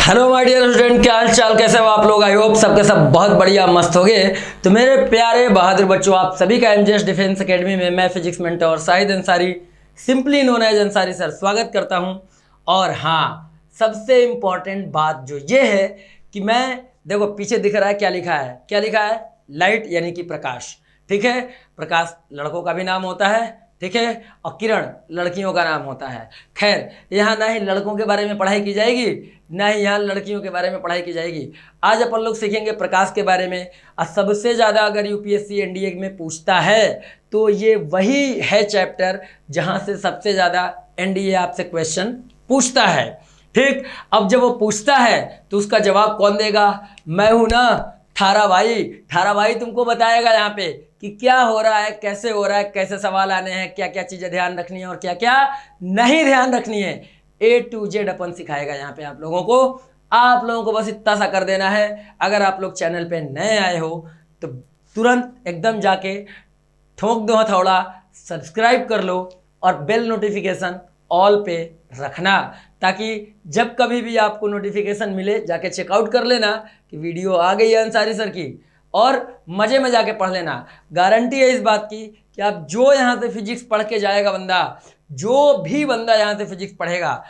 Hello my dear student, क्या हाल चाल, कैसे हो आप लोग। आई होप सबके सब बहुत बढ़िया मस्त हो गए। तो मेरे प्यारे बहादुर बच्चों, आप सभी का एमजेएस डिफेंस एकेडमी में मैं physics mentor Shahid Ansari, simply known as Ansari sir, स्वागत करता हूं। और हाँ, सबसे इम्पॉर्टेंट बात जो ये है कि मैं देखो पीछे दिख रहा है क्या लिखा है, क्या लिखा है, लाइट यानी कि प्रकाश। ठीक है, प्रकाश लड़कों का भी नाम होता है, ठीक है, और किरण लड़कियों का नाम होता है। खैर, यहाँ ना ही लड़कों के बारे में पढ़ाई की जाएगी, ना ही यहाँ लड़कियों के बारे में पढ़ाई की जाएगी। आज अपन लोग सीखेंगे प्रकाश के बारे में। और सबसे ज़्यादा अगर यूपीएससी एनडीए में पूछता है तो ये वही है चैप्टर जहाँ से सबसे ज़्यादा एनडीए आपसे क्वेश्चन पूछता है। ठीक, अब जब वो पूछता है तो उसका जवाब कौन देगा? मैं हूँ ना, थारा भाई। थारा भाई तुमको बताएगा यहाँ पे कि क्या हो रहा है, कैसे हो रहा है, कैसे सवाल आने हैं, क्या क्या चीज़ें ध्यान रखनी है और क्या क्या नहीं ध्यान रखनी है। A to Z अपन सिखाएगा यहाँ पे आप लोगों को। आप लोगों को बस इतना सा कर देना है, अगर आप लोग चैनल पे नए आए हो तो तुरंत एकदम जाके ठोक दो हथौड़ा, सब्सक्राइब कर लो और बेल नोटिफिकेशन ऑल पे रखना, ताकि जब कभी भी आपको नोटिफिकेशन मिले जाके चेकआउट कर लेना कि वीडियो आ गई है अंसारी सर की, और मज़े में जाके पढ़ लेना। गारंटी है इस बात की कि आप जो यहाँ से फिजिक्स पढ़ के जाएगा बंदा, जो भी बंदा यहाँ से फिजिक्स पढ़ेगा,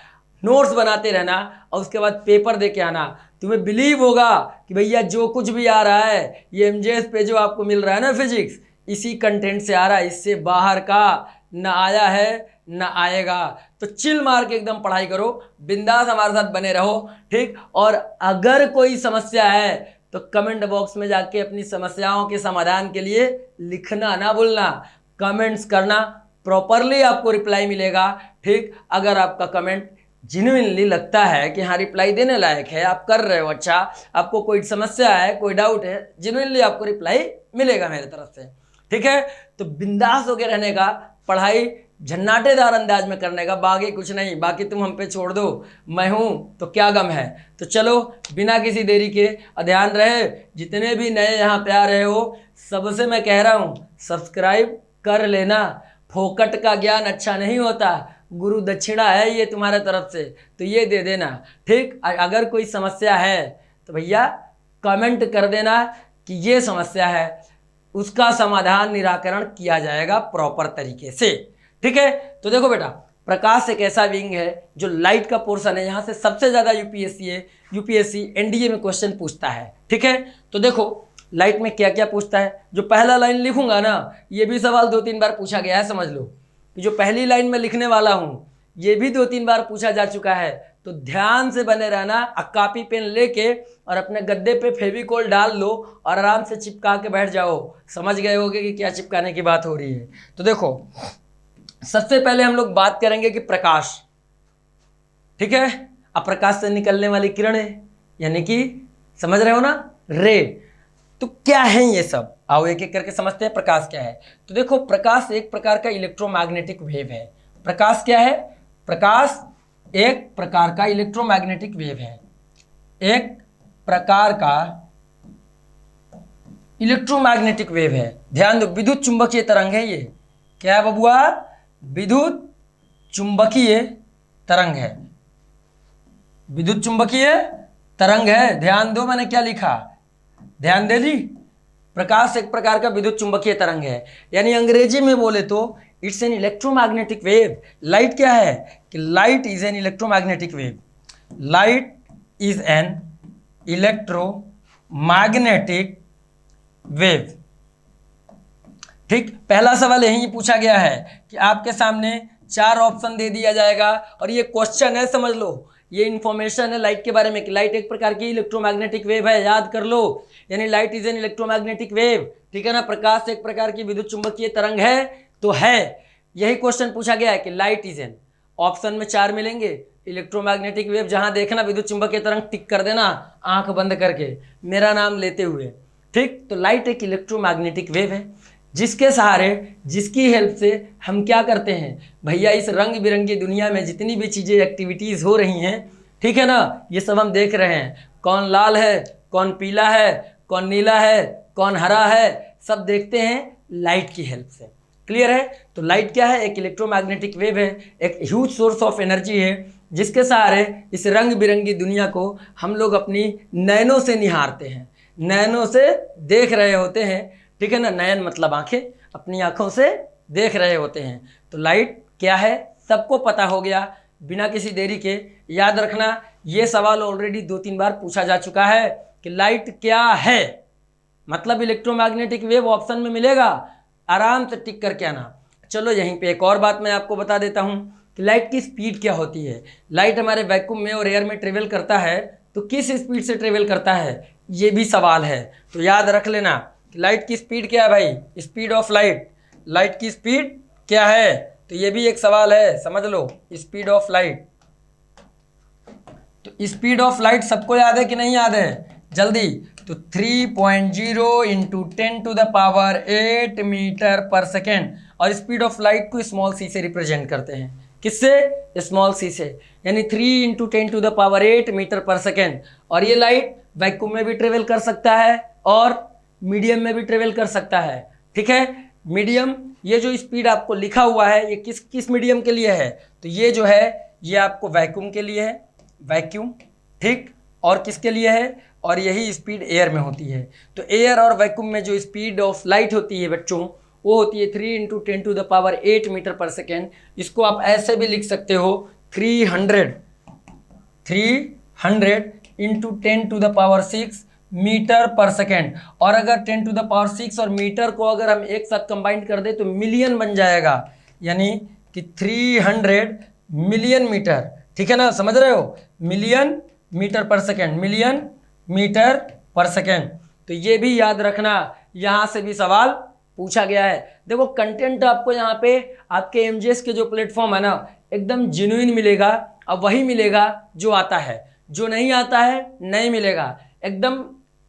नोट्स बनाते रहना और उसके बाद पेपर दे के आना। तुम्हें बिलीव होगा कि भैया जो कुछ भी आ रहा है ये एमजेएस पे जो आपको मिल रहा है ना फिजिक्स, इसी कंटेंट से आ रहा है, इससे बाहर का ना आया है ना आएगा। तो चिल मार के एकदम पढ़ाई करो, बिंदास हमारे साथ बने रहो। ठीक, और अगर कोई समस्या है तो कमेंट बॉक्स में जाके अपनी समस्याओं के समाधान के लिए लिखना ना भूलना, कमेंट्स करना, प्रॉपरली आपको रिप्लाई मिलेगा। ठीक, अगर आपका कमेंट जेन्युइनली लगता है कि हाँ रिप्लाई देने लायक है, आप कर रहे हो अच्छा, आपको कोई समस्या है, कोई डाउट है, जेन्युइनली आपको रिप्लाई मिलेगा मेरे तरफ से। ठीक है, तो बिंदास होके रहने का, पढ़ाई झन्नाटेदार अंदाज में करने का, बाकी कुछ नहीं। बाकी तुम हम पे छोड़ दो, मैं हूँ तो क्या गम है। तो चलो बिना किसी देरी के, ध्यान रहे जितने भी नए यहाँ पे आ रहे हो सबसे मैं कह रहा हूँ सब्सक्राइब कर लेना। फोकट का ज्ञान अच्छा नहीं होता, गुरु दक्षिणा है ये तुम्हारे तरफ से, तो ये दे देना। ठीक, अगर कोई समस्या है तो भैया कमेंट कर देना कि ये समस्या है, उसका समाधान निराकरण किया जाएगा प्रॉपर तरीके से। ठीक है, तो देखो बेटा, प्रकाश एक ऐसा विंग है जो लाइट का पोर्शन है, यहाँ से सबसे ज़्यादा यूपीएससी एनडीए में क्वेश्चन पूछता है। ठीक है, तो देखो लाइट में क्या क्या पूछता है। जो पहला लाइन लिखूंगा ना, ये भी सवाल 2-3 बार पूछा गया है, समझ लो कि जो पहली लाइन में लिखने वाला हूँ ये भी 2-3 बार पूछा जा चुका है। तो ध्यान से बने रहना, कॉपी पेन लेके और अपने गद्दे पे फेविकोल डाल लो और आराम से चिपका के बैठ जाओ। समझ गए होगे कि क्या चिपकाने की बात हो रही है। तो देखो सबसे पहले हम लोग बात करेंगे कि प्रकाश, ठीक है, अब प्रकाश से निकलने वाली किरणें यानी कि समझ रहे हो ना, रे। तो क्या है ये सब, आओ एक एक करके समझते हैं प्रकाश क्या है। तो देखो प्रकाश एक प्रकार का इलेक्ट्रोमैग्नेटिक वेव है। प्रकाश क्या है? प्रकाश एक प्रकार का इलेक्ट्रोमैग्नेटिक वेव है, एक प्रकार का इलेक्ट्रोमैग्नेटिक वेव है। ध्यान दो, विद्युत चुंबकीय तरंग है ये। क्या है बबुआ? विद्युत चुंबकीय तरंग है, विद्युत चुंबकीय तरंग है। ध्यान दो मैंने क्या लिखा, ध्यान दे जी। प्रकाश एक प्रकार का विद्युत चुंबकीय तरंग है, यानी अंग्रेजी में बोले तो it's an electromagnetic wave. Light क्या है कि light is an electromagnetic wave, light is an electromagnetic wave. ठीक, पहला सवाल यही पूछा गया है कि आपके सामने 4 ऑप्शन दे दिया जाएगा और ये क्वेश्चन है, समझ लो ये इन्फॉर्मेशन है लाइट के बारे में कि लाइट एक प्रकार की इलेक्ट्रोमैग्नेटिक वेव है, याद कर लो। यानी light is an electromagnetic wave, ठीक है ना। प्रकाश एक प्रकार की विद्युत चुंबकीय तरंग है, तो है यही क्वेश्चन पूछा गया है कि लाइट इज एन, ऑप्शन में 4 मिलेंगे, इलेक्ट्रोमैग्नेटिक वेव, जहां देखना विद्युत चुंबकीय तरंग टिक कर देना आंख बंद करके मेरा नाम लेते हुए। ठीक, तो लाइट एक इलेक्ट्रोमैग्नेटिक वेव है जिसके सहारे, जिसकी हेल्प से हम क्या करते हैं भैया, इस रंग बिरंगी दुनिया में जितनी भी चीज़ें एक्टिविटीज़ हो रही हैं, ठीक है ना, ये सब हम देख रहे हैं। कौन लाल है, कौन पीला है, कौन नीला है, कौन हरा है, सब देखते हैं लाइट की हेल्प से। क्लियर है? तो लाइट क्या है? एक इलेक्ट्रोमैग्नेटिक वेव है, एक ह्यूज सोर्स ऑफ एनर्जी है जिसके सहारे इस रंग बिरंगी दुनिया को हम लोग अपनी नयनों से निहारते हैं, नयनों से देख रहे होते हैं। ठीक है ना, नयन मतलब आंखें, अपनी आंखों से देख रहे होते हैं। तो लाइट क्या है सबको पता हो गया। बिना किसी देरी के याद रखना, ये सवाल ऑलरेडी 2-3 बार पूछा जा चुका है कि लाइट क्या है, मतलब इलेक्ट्रोमैग्नेटिक वेव ऑप्शन में मिलेगा, आराम से टिक करके आना। चलो यहीं पे एक और बात मैं आपको बता देता हूँ कि लाइट की स्पीड क्या होती है। लाइट हमारे वैक्यूम में और एयर में ट्रेवल करता है, तो किस स्पीड से ट्रेवल करता है, ये भी सवाल है। तो याद रख लेना कि लाइट की स्पीड क्या है भाई, स्पीड ऑफ लाइट, लाइट की स्पीड क्या है, तो ये भी एक सवाल है, समझ लो। स्पीड ऑफ लाइट, तो स्पीड ऑफ लाइट सबको याद है कि नहीं याद है, जल्दी। तो 3.0 इंटू 10⁸ मीटर पर सेकेंड। और स्पीड ऑफ लाइट को स्मॉल सी से रिप्रेजेंट करते हैं, किससे, स्मॉल सी से, यानी 3 इंटू 10⁸ मीटर पर सेकेंड। और ये लाइट वैक्यूम में भी ट्रेवल कर सकता है और मीडियम में भी ट्रेवल कर सकता है। ठीक है, मीडियम, ये जो स्पीड आपको लिखा हुआ है ये किस किस मीडियम के लिए है, तो ये जो है ये आपको वैक्यूम के लिए है, वैक्यूम। ठीक, और किसके लिए है, और यही स्पीड एयर में होती है। तो एयर और वैक्यूम में जो स्पीड ऑफ लाइट होती है बच्चों, वो होती है 3 इंटू 10⁸ मीटर पर सेकेंड। इसको आप ऐसे भी लिख सकते हो 300 इंटू 10⁶ मीटर पर सेकेंड। और अगर 10⁶ और मीटर को अगर हम एक साथ कंबाइन कर दे तो मिलियन बन जाएगा, यानी कि 300 मिलियन मीटर। ठीक है ना, समझ रहे हो, मिलियन मीटर पर सेकेंड, मिलियन मीटर पर सेकेंड। तो ये भी याद रखना, यहाँ से भी सवाल पूछा गया है। देखो कंटेंट आपको यहाँ पे आपके एमजीएस के जो प्लेटफॉर्म है ना, एकदम जेन्युइन मिलेगा, अब वही मिलेगा जो आता है, जो नहीं आता है नहीं मिलेगा। एकदम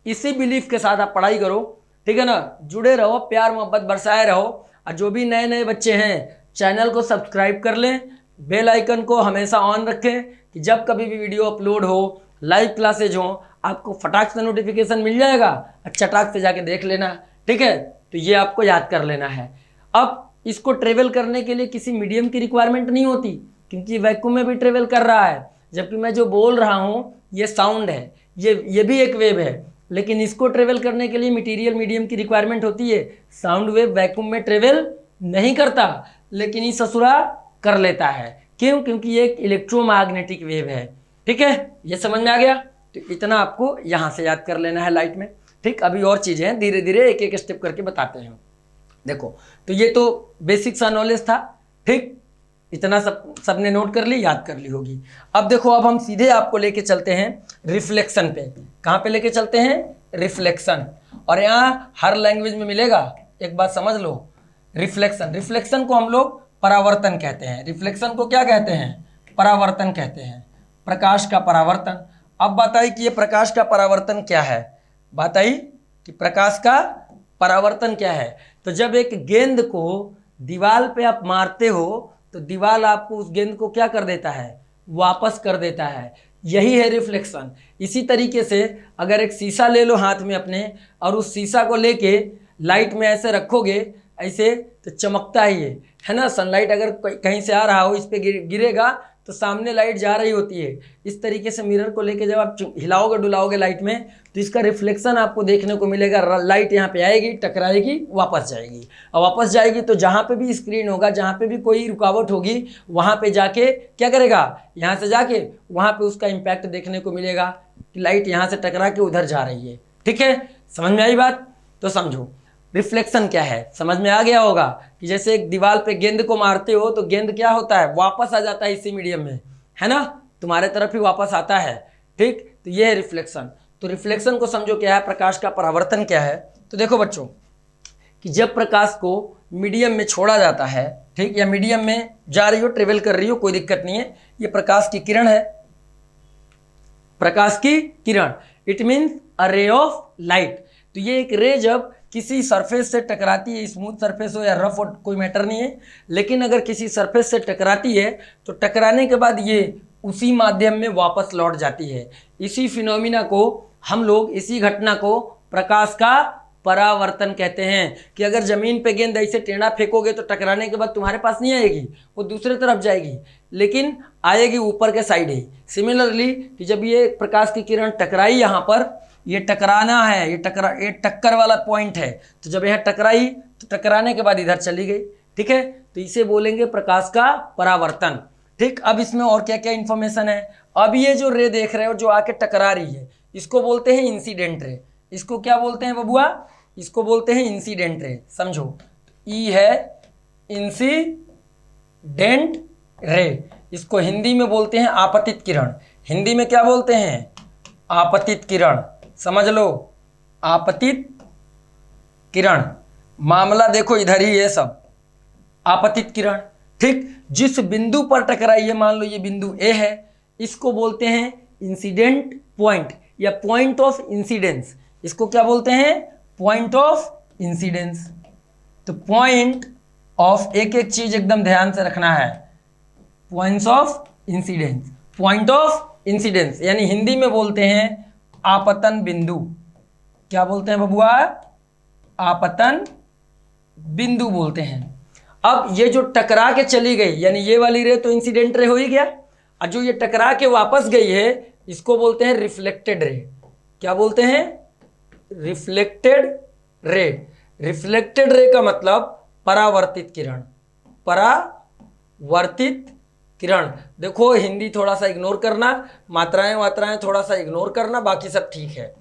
इसी बिलीफ के साथ आप पढ़ाई करो, ठीक है ना, जुड़े रहो, प्यार मोहब्बत बरसाए रहो। और जो भी नए नए बच्चे हैं चैनल को सब्सक्राइब कर लें, बेल आइकन को हमेशा ऑन रखें कि जब कभी भी वीडियो अपलोड हो, लाइव क्लासेज हो, आपको फटाक से नोटिफिकेशन मिल जाएगा, चटाक से जाके देख लेना। ठीक है, तो ये आपको याद कर लेना है। अब इसको ट्रेवल करने के लिए किसी मीडियम की रिक्वायरमेंट नहीं होती, क्योंकि वैक्यूम में भी ट्रेवल कर रहा है। जबकि मैं जो बोल रहा हूँ ये साउंड है, ये भी एक वेव है, लेकिन इसको ट्रेवल करने के लिए मटेरियल मीडियम की रिक्वायरमेंट होती है। साउंड वेव वैक्यूम में ट्रेवल नहीं करता, लेकिन ये ससुरा कर लेता है। क्यों, क्योंकि ये एक इलेक्ट्रोमैग्नेटिक वेव है। ठीक है, ये समझ में आ गया। तो इतना आपको यहाँ से याद कर लेना है लाइट में। ठीक, अभी और चीज़ें हैं, धीरे धीरे एक एक स्टेप करके बताते हैं। देखो, तो ये तो बेसिक सा नॉलेज था। ठीक, इतना सबने नोट कर ली, याद कर ली होगी। अब देखो, अब हम सीधे आपको लेके चलते हैं रिफ्लेक्शन पे। कहाँ पे लेके चलते हैं, रिफ्लेक्शन। और यहाँ हर लैंग्वेज में मिलेगा, एक बात समझ लो। रिफ्लेक्शन, रिफ्लेक्शन को हम लोग परावर्तन कहते हैं। रिफ्लेक्शन को क्या कहते हैं, परावर्तन कहते हैं, प्रकाश का परावर्तन। अब बताइए कि ये प्रकाश का परावर्तन क्या है, बताइए कि प्रकाश का परावर्तन क्या है। तो जब एक गेंद को दीवार पे आप मारते हो तो दीवार आपको उस गेंद को क्या कर देता है, वापस कर देता है। यही है रिफ्लेक्शन। इसी तरीके से अगर एक शीशा ले लो हाथ में अपने, और उस शीशा को लेके लाइट में ऐसे रखोगे ऐसे, तो चमकता ही है ना। सनलाइट अगर कहीं से आ रहा हो, इस पे गिरेगा तो सामने लाइट जा रही होती है। इस तरीके से मिरर को लेके जब आप हिलाओगे डुलाओगे लाइट में, तो इसका रिफ्लेक्शन आपको देखने को मिलेगा। लाइट यहाँ पे आएगी, टकराएगी, वापस जाएगी, और वापस जाएगी तो जहाँ पे भी स्क्रीन होगा, जहाँ पे भी कोई रुकावट होगी, वहाँ पे जाके क्या करेगा, यहाँ से जाके वहाँ पे उसका इम्पैक्ट देखने को मिलेगा कि लाइट यहाँ से टकरा के उधर जा रही है। ठीक है, समझ में आई बात, तो समझो रिफ्लेक्शन क्या है। समझ में आ गया होगा कि जैसे एक दीवार पे गेंद को मारते हो तो गेंद क्या होता है, वापस आ जाता है इसी मीडियम में, है ना, तुम्हारे तरफ ही वापस आता है। ठीक, तो ये है रिफ्लेक्शन। तो रिफ्लेक्शन को समझो क्या है, प्रकाश का परावर्तन क्या है। तो देखो बच्चों कि जब प्रकाश को मीडियम में छोड़ा जाता है, ठीक, या मीडियम में जा रही हो, ट्रेवल कर रही हो, कोई दिक्कत नहीं है, ये प्रकाश की किरण है, प्रकाश की किरण, it means a ray of light. तो ये एक रे जब किसी सरफेस से टकराती है, स्मूथ सरफेस हो या रफ हो, कोई मैटर नहीं है, लेकिन अगर किसी सरफेस से टकराती है तो टकराने के बाद ये उसी माध्यम में वापस लौट जाती है। इसी फिनोमिना को हम लोग, इसी घटना को प्रकाश का परावर्तन कहते हैं कि अगर जमीन पे गेंद ऐसे टेढ़ा फेंकोगे तो टकराने के बाद तुम्हारे पास नहीं आएगी, वो दूसरे तरफ जाएगी, लेकिन आएगी ऊपर के साइड ही। सिमिलरली कि जब ये प्रकाश की किरण टकराई यहाँ पर, ये टकराना है, ये टक्कर वाला पॉइंट है, तो जब यहाँ टकराई तो टकराने के बाद इधर चली गई, ठीक है, तो इसे बोलेंगे प्रकाश का परावर्तन। ठीक, अब इसमें और क्या क्या इंफॉर्मेशन है। अब ये जो रे देख रहे हो जो आके टकरा रही है, इसको बोलते हैं इंसिडेंट रे। इसको क्या बोलते हैं बबुआ? इसको बोलते हैं इंसिडेंट रे, समझो। ई है इंसिडेंट रे, इसको हिंदी में बोलते हैं आपतित किरण। हिंदी में क्या बोलते हैं? आपतित किरण, समझ लो, आपतित किरण। मामला देखो इधर ही है सब, आपतित किरण। ठीक, जिस बिंदु पर टकराई है, मान लो ये बिंदु ए है, इसको बोलते हैं इंसिडेंट पॉइंट या पॉइंट ऑफ इंसिडेंस। इसको क्या बोलते हैं? Point of incidence. तो पॉइंट ऑफ, एक एक चीज एकदम ध्यान से रखना है, points of incidence, point of incidence, यानी हिंदी में बोलते हैं आपतन बिंदु। क्या बोलते हैं बबुआ? आपतन बिंदु बोलते हैं। अब ये जो टकरा के चली गई, यानी ये वाली रे तो इंसिडेंट रे हो ही गया, और जो ये टकरा के वापस गई है, इसको बोलते हैं रिफ्लेक्टेड रे। क्या बोलते हैं? Reflected ray. रिफ्लेक्टेड रे का मतलब परावर्तित किरण, परावर्तित किरण। देखो हिंदी थोड़ा सा इग्नोर करना, मात्राएं थोड़ा सा इग्नोर करना, बाकी सब ठीक है।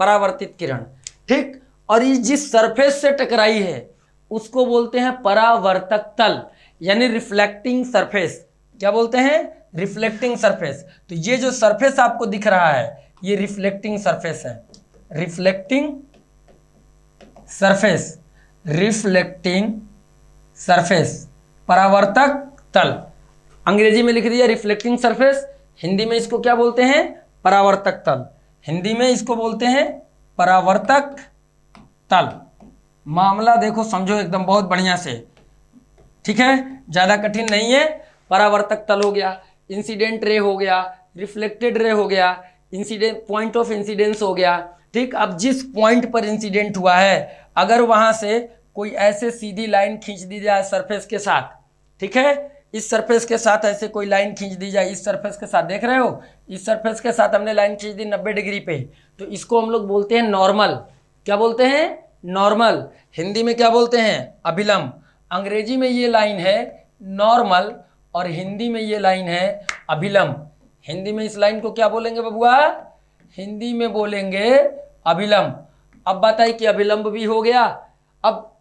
परावर्तित किरण, ठीक। और ये जिस सरफेस से टकराई है उसको बोलते हैं परावर्तक तल, यानी रिफ्लेक्टिंग सरफेस। क्या बोलते हैं? Reflecting surface. तो ये जो सरफेस आपको दिख रहा है, ये रिफ्लेक्टिंग सरफेस है। रिफ्लेक्टिंग सरफेस, रिफ्लेक्टिंग सरफेस, परावर्तक तल। अंग्रेजी में लिख दिया रिफ्लेक्टिंग सरफेस, हिंदी में इसको क्या बोलते हैं? परावर्तक तल। हिंदी में इसको बोलते हैं परावर्तक तल। मामला देखो, समझो एकदम बहुत बढ़िया से, ठीक है, ज़्यादा कठिन नहीं है। परावर्तक तल हो गया, इंसिडेंट रे हो गया, रिफ्लेक्टेड रे हो गया, इंसिडेंट पॉइंट ऑफ इंसिडेंस हो गया। ठीक, अब जिस पॉइंट पर इंसिडेंट हुआ है, अगर वहाँ से कोई ऐसे सीधी लाइन खींच दी जाए सरफेस के साथ, ठीक है, इस सरफेस के साथ ऐसे कोई लाइन खींच दी जाए, इस सरफेस के साथ, देख रहे हो, इस सरफेस के साथ हमने लाइन खींच दी 90 डिग्री पे, तो इसको हम लोग बोलते हैं नॉर्मल। क्या बोलते हैं? नॉर्मल। हिंदी में क्या बोलते हैं? अभिलंब। अंग्रेजी में ये लाइन है नॉर्मल और हिंदी में ये लाइन है अभिलंब। हिंदी में इस लाइन को क्या बोलेंगे बबुआ? हिंदी में बोलेंगे अभिलंब। अब बताइए कि अभिलंब भी हो गया। अब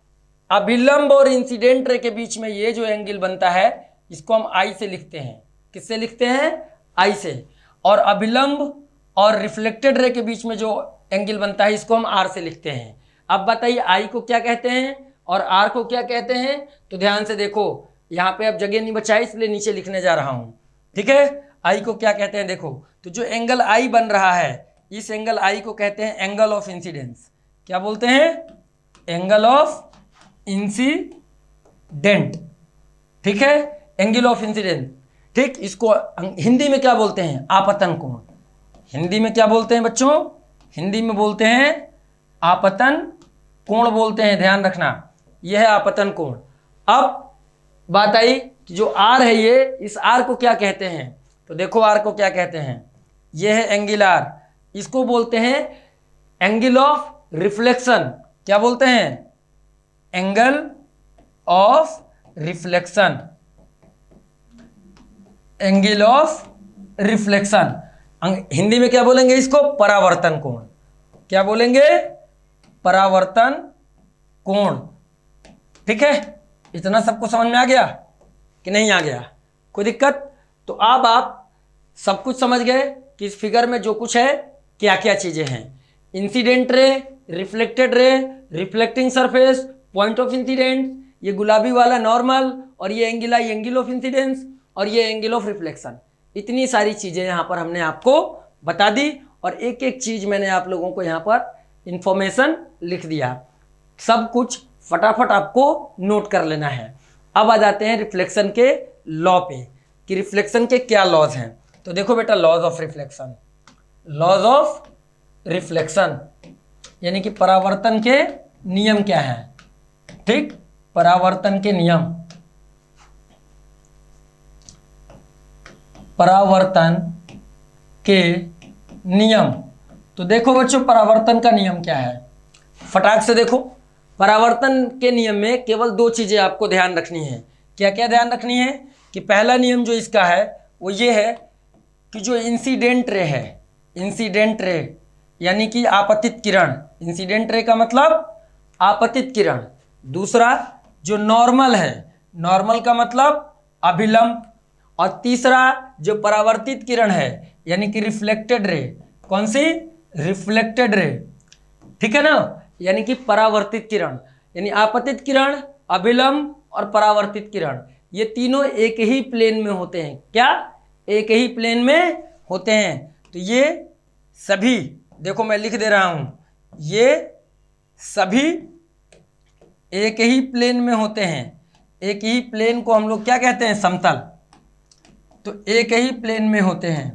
अभिलंब और इंसिडेंट रे के बीच में ये जो एंगल बनता है, इसको हम आई से लिखते हैं। किससे लिखते हैं? आई से। और अभिलंब और रिफ्लेक्टेड रे के बीच में जो एंगल बनता है, इसको हम आर से लिखते हैं। अब बताइए आई को क्या कहते हैं और आर को क्या कहते हैं? तो ध्यान से देखो, यहाँ पे अब जगह नहीं बचाई इसलिए नीचे लिखने जा रहा हूँ, ठीक है। आई को क्या कहते हैं देखो, तो जो एंगल आई बन रहा है, इस एंगल आई को कहते हैं एंगल ऑफ इंसिडेंस। क्या बोलते हैं? एंगल ऑफ इंसिडेंट, ठीक है, एंगल ऑफ इंसिडेंट। ठीक, इसको हिंदी में क्या बोलते हैं? आपतन कोण। हिंदी में क्या बोलते हैं बच्चों? हिंदी में बोलते हैं आपतन कोण बोलते हैं, ध्यान रखना, यह है आपतन कोण। अब बात आई कि जो आर है ये, इस आर को क्या कहते हैं? तो देखो आर को क्या कहते हैं, यह है एंगल आर, इसको बोलते हैं एंगल ऑफ रिफ्लेक्शन। क्या बोलते हैं? Angle of reflection, angle of reflection. Hindi में क्या बोलेंगे इसको? परावर्तन कोण। क्या बोलेंगे? परावर्तन कोण, ठीक है। इतना सबको समझ में आ गया कि नहीं आ गया? कोई दिक्कत? तो अब आप सब कुछ समझ गए कि इस फिगर में जो कुछ है क्या क्या चीजें हैं। Incident ray, reflected ray, reflecting surface, point of incident, ये गुलाबी वाला नॉर्मल, और ये angle I angle of incidence, और ये एंगल ऑफ रिफ्लेक्शन। इतनी सारी चीजें यहाँ पर हमने आपको बता दी, और एक एक चीज मैंने आप लोगों को यहाँ पर इंफॉर्मेशन लिख दिया। सब कुछ फटाफट आपको नोट कर लेना है। अब आ जाते हैं रिफ्लेक्शन के लॉ पे कि रिफ्लेक्शन के क्या लॉज हैं। तो देखो बेटा, laws of reflection, laws of reflection यानी कि परावर्तन के नियम क्या है, ठीक, परावर्तन के नियम, परावर्तन के नियम। तो देखो बच्चों परावर्तन का नियम क्या है, फटाक से देखो। परावर्तन के नियम में केवल दो चीजें आपको ध्यान रखनी है। क्या क्या ध्यान रखनी है कि पहला नियम जो इसका है वो ये है कि जो इंसिडेंट रे है, इंसिडेंट रे यानी कि आपतित किरण, इंसिडेंट रे का मतलब आपतित किरण। दूसरा जो नॉर्मल है, नॉर्मल का मतलब अभिलंब। और तीसरा जो परावर्तित किरण है यानी कि रिफ्लेक्टेड रे, कौन सी, रिफ्लेक्टेड रे, ठीक है ना, यानी कि परावर्तित किरण, यानी आपतित किरण, अभिलंब और परावर्तित किरण, ये तीनों एक ही प्लेन में होते हैं। क्या, एक ही प्लेन में होते हैं। तो ये सभी, देखो मैं लिख दे रहा हूं, ये सभी एक ही प्लेन में होते हैं। एक ही प्लेन को हम लोग क्या कहते हैं, समतल। तो एक ही प्लेन में होते हैं,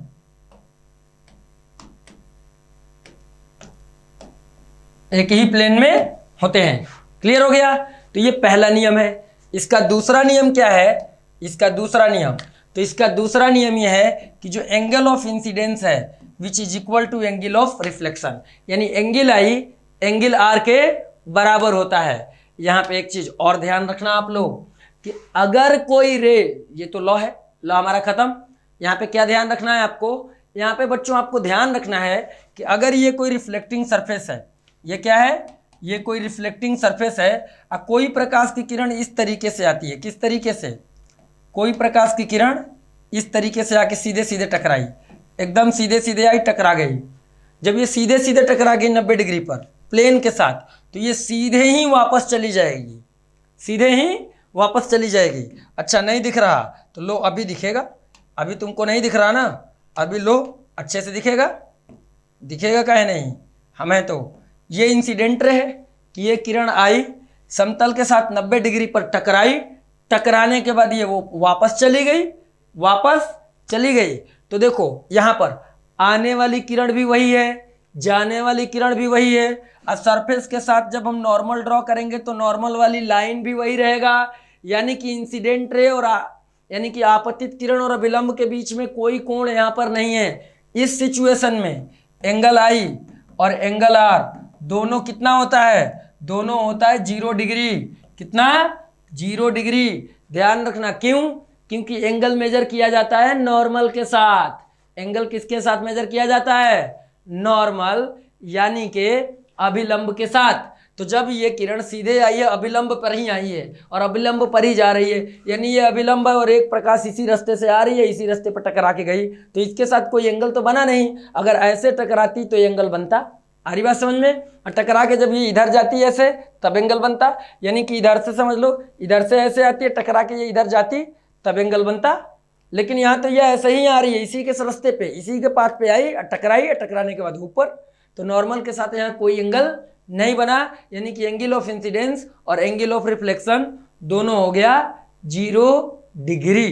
एक ही प्लेन में होते हैं। क्लियर हो गया। तो ये पहला नियम है। इसका दूसरा नियम क्या है, इसका दूसरा नियम, तो इसका दूसरा नियम यह है कि जो एंगल ऑफ इंसिडेंस है which is equal to angle of reflection, यानी एंगल आई एंगल आर के बराबर होता है। यहाँ पे एक चीज और ध्यान रखना आप लोग कि अगर कोई रे, ये तो लॉ है, लॉ हमारा खत्म। यहाँ पे क्या ध्यान रखना है आपको, यहाँ पे बच्चों आपको ध्यान रखना है कि अगर ये कोई रिफ्लेक्टिंग सरफेस है, ये क्या है, ये कोई रिफ्लेक्टिंग सरफेस है, और कोई प्रकाश की किरण इस तरीके से आती है, किस तरीके से, कोई प्रकाश की किरण इस तरीके से आके सीधे सीधे टकराई, एकदम सीधे सीधे आई, टकरा गई। जब ये सीधे सीधे टकरा गई 90 डिग्री पर प्लेन के साथ, तो ये सीधे ही वापस चली जाएगी, सीधे ही वापस चली जाएगी। अच्छा नहीं दिख रहा तो लो अभी दिखेगा, अभी तुमको नहीं दिख रहा ना, अभी लो अच्छे से दिखेगा, दिखेगा काहे नहीं, हमें तो ये इंसिडेंट रे है कि ये किरण आई समतल के साथ 90 डिग्री पर टकराई, टकराने के बाद ये वो वापस चली गई, वापस चली गई। तो देखो यहाँ पर आने वाली किरण भी वही है, जाने वाली किरण भी वही है, और सरफेस के साथ जब हम नॉर्मल ड्रॉ करेंगे तो नॉर्मल वाली लाइन भी वही रहेगा। यानी कि इंसिडेंट रे और यानी कि आपतित किरण और अभिलंब के बीच में कोई कोण यहाँ पर नहीं है। इस सिचुएशन में एंगल आई और एंगल आर दोनों कितना होता है, दोनों होता है 0 डिग्री। कितना, 0 डिग्री। ध्यान रखना, क्यों, क्योंकि एंगल मेजर किया जाता है नॉर्मल के साथ। एंगल किसके साथ मेजर किया जाता है, नॉर्मल यानी कि अभिलंब के साथ। तो जब ये किरण सीधे आई है अभिलंब पर ही आई है और अभिलंब पर ही जा रही है, यानी ये अभिलंब है और एक प्रकाश इसी रास्ते से आ रही है, इसी रास्ते पर टकरा के गई, तो इसके साथ कोई एंगल तो बना नहीं। अगर ऐसे टकराती तो एंगल बनता, आ रही बात समझ में। और टकरा के जब ये इधर जाती है ऐसे तब एंगल बनता, यानी कि इधर से समझ लो, इधर से ऐसे आती है, टकरा के ये इधर जाती तब एंगल बनता। लेकिन यहाँ तो ये ऐसे ही आ रही है, इसी के रास्ते पे, इसी के पाथ पे आई और टकराई, और टकराने के बाद ऊपर, तो नॉर्मल के साथ यहाँ कोई एंगल नहीं बना। यानी कि एंगल ऑफ इंसिडेंस और एंगल ऑफ रिफ्लेक्शन दोनों हो गया 0 डिग्री।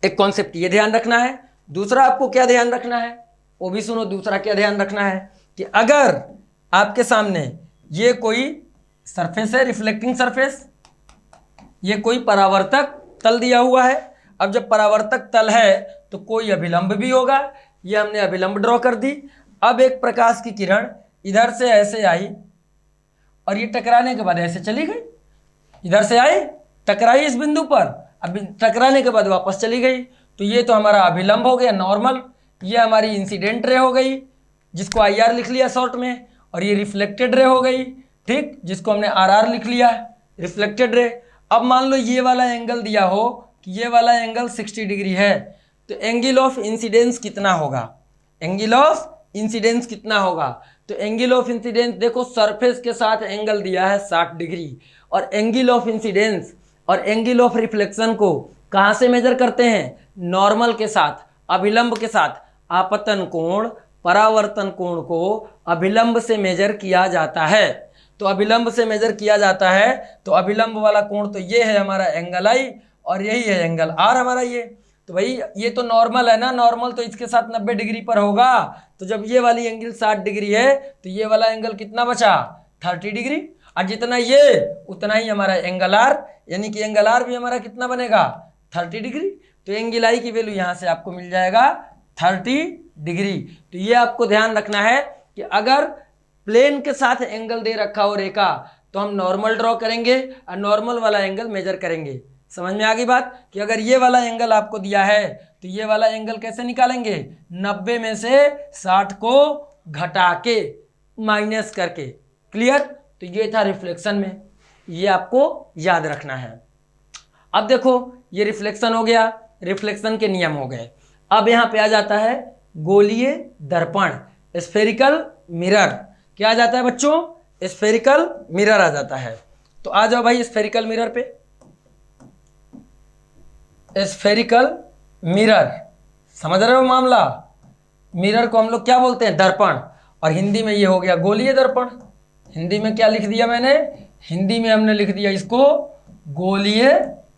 एक कॉन्सेप्ट ये ध्यान रखना है। दूसरा आपको क्या ध्यान रखना है वो भी सुनो। दूसरा क्या ध्यान रखना है कि अगर आपके सामने ये कोई सरफेस है, रिफ्लेक्टिंग सरफेस, ये कोई परावर्तक तल दिया हुआ है। अब जब परावर्तक तल है तो कोई अभिलंब भी होगा, ये हमने अभिलंब ड्रॉ कर दी। अब एक प्रकाश की किरण इधर से ऐसे आई और ये टकराने के बाद ऐसे चली गई, इधर से आई टकराई इस बिंदु पर, अब टकराने के बाद वापस चली गई। तो ये तो हमारा अभिलंब हो गया नॉर्मल, ये हमारी इंसिडेंट रे हो गई जिसको IR लिख लिया शॉर्ट में, और ये रिफ्लेक्टेड रे हो गई, ठीक, जिसको हमने RR लिख लिया रिफ्लेक्टेड रे। अब मान लो ये वाला एंगल दिया हो कि ये वाला एंगल 60 डिग्री है, तो एंगल ऑफ इंसिडेंस कितना होगा, एंगल ऑफ इंसिडेंस कितना होगा। तो एंगल ऑफ इंसिडेंस देखो, सरफेस के साथ एंगल दिया है 60 डिग्री, और एंगल ऑफ इंसिडेंस और एंगल ऑफ रिफ्लेक्शन को कहाँ से मेजर करते हैं, नॉर्मल के साथ, अभिलंब के साथ। आपतन कोण, परावर्तन कोण को अभिलंब से मेजर किया जाता है। तो अभिलंब से मेजर किया जाता है, तो अभिलंब वाला कोण तो ये है हमारा एंगल आई, और यही है एंगल आर हमारा ये। तो भाई ये तो नॉर्मल है ना, नॉर्मल तो इसके साथ 90 डिग्री पर होगा। तो जब ये वाली एंगल 60 डिग्री है तो ये वाला एंगल कितना बचा, 30 डिग्री। और जितना ये उतना ही हमारा एंगल आर, यानी कि एंगल आर भी हमारा कितना बनेगा 30 डिग्री। तो एंगल आई की वैल्यू यहाँ से आपको मिल जाएगा 30 डिग्री। तो ये आपको ध्यान रखना है कि अगर प्लेन के साथ एंगल दे रखा हो रेखा तो हम नॉर्मल ड्रॉ करेंगे और नॉर्मल वाला एंगल मेजर करेंगे। समझ में आ गई बात कि अगर ये वाला एंगल आपको दिया है तो ये वाला एंगल कैसे निकालेंगे, 90 में से 60 को घटा के माइनस करके। क्लियर। तो ये था रिफ्लेक्शन में, ये आपको याद रखना है। अब देखो ये रिफ्लेक्शन हो गया, रिफ्लेक्शन के नियम हो गए। अब यहाँ पे आ जाता है गोलीय दर्पण, स्फेरिकल मिरर। क्या आ जाता है बच्चों, स्फेरिकल मिरर आ जाता है। तो आ जाओ भाई स्फेरिकल मिरर पे। स्फेरिकल मिरर, समझ रहे हो मामला। मिरर को हम लोग क्या बोलते हैं, दर्पण, और हिंदी में ये हो गया गोलीय दर्पण। हिंदी में क्या लिख दिया मैंने, हिंदी में हमने लिख दिया इसको गोलीय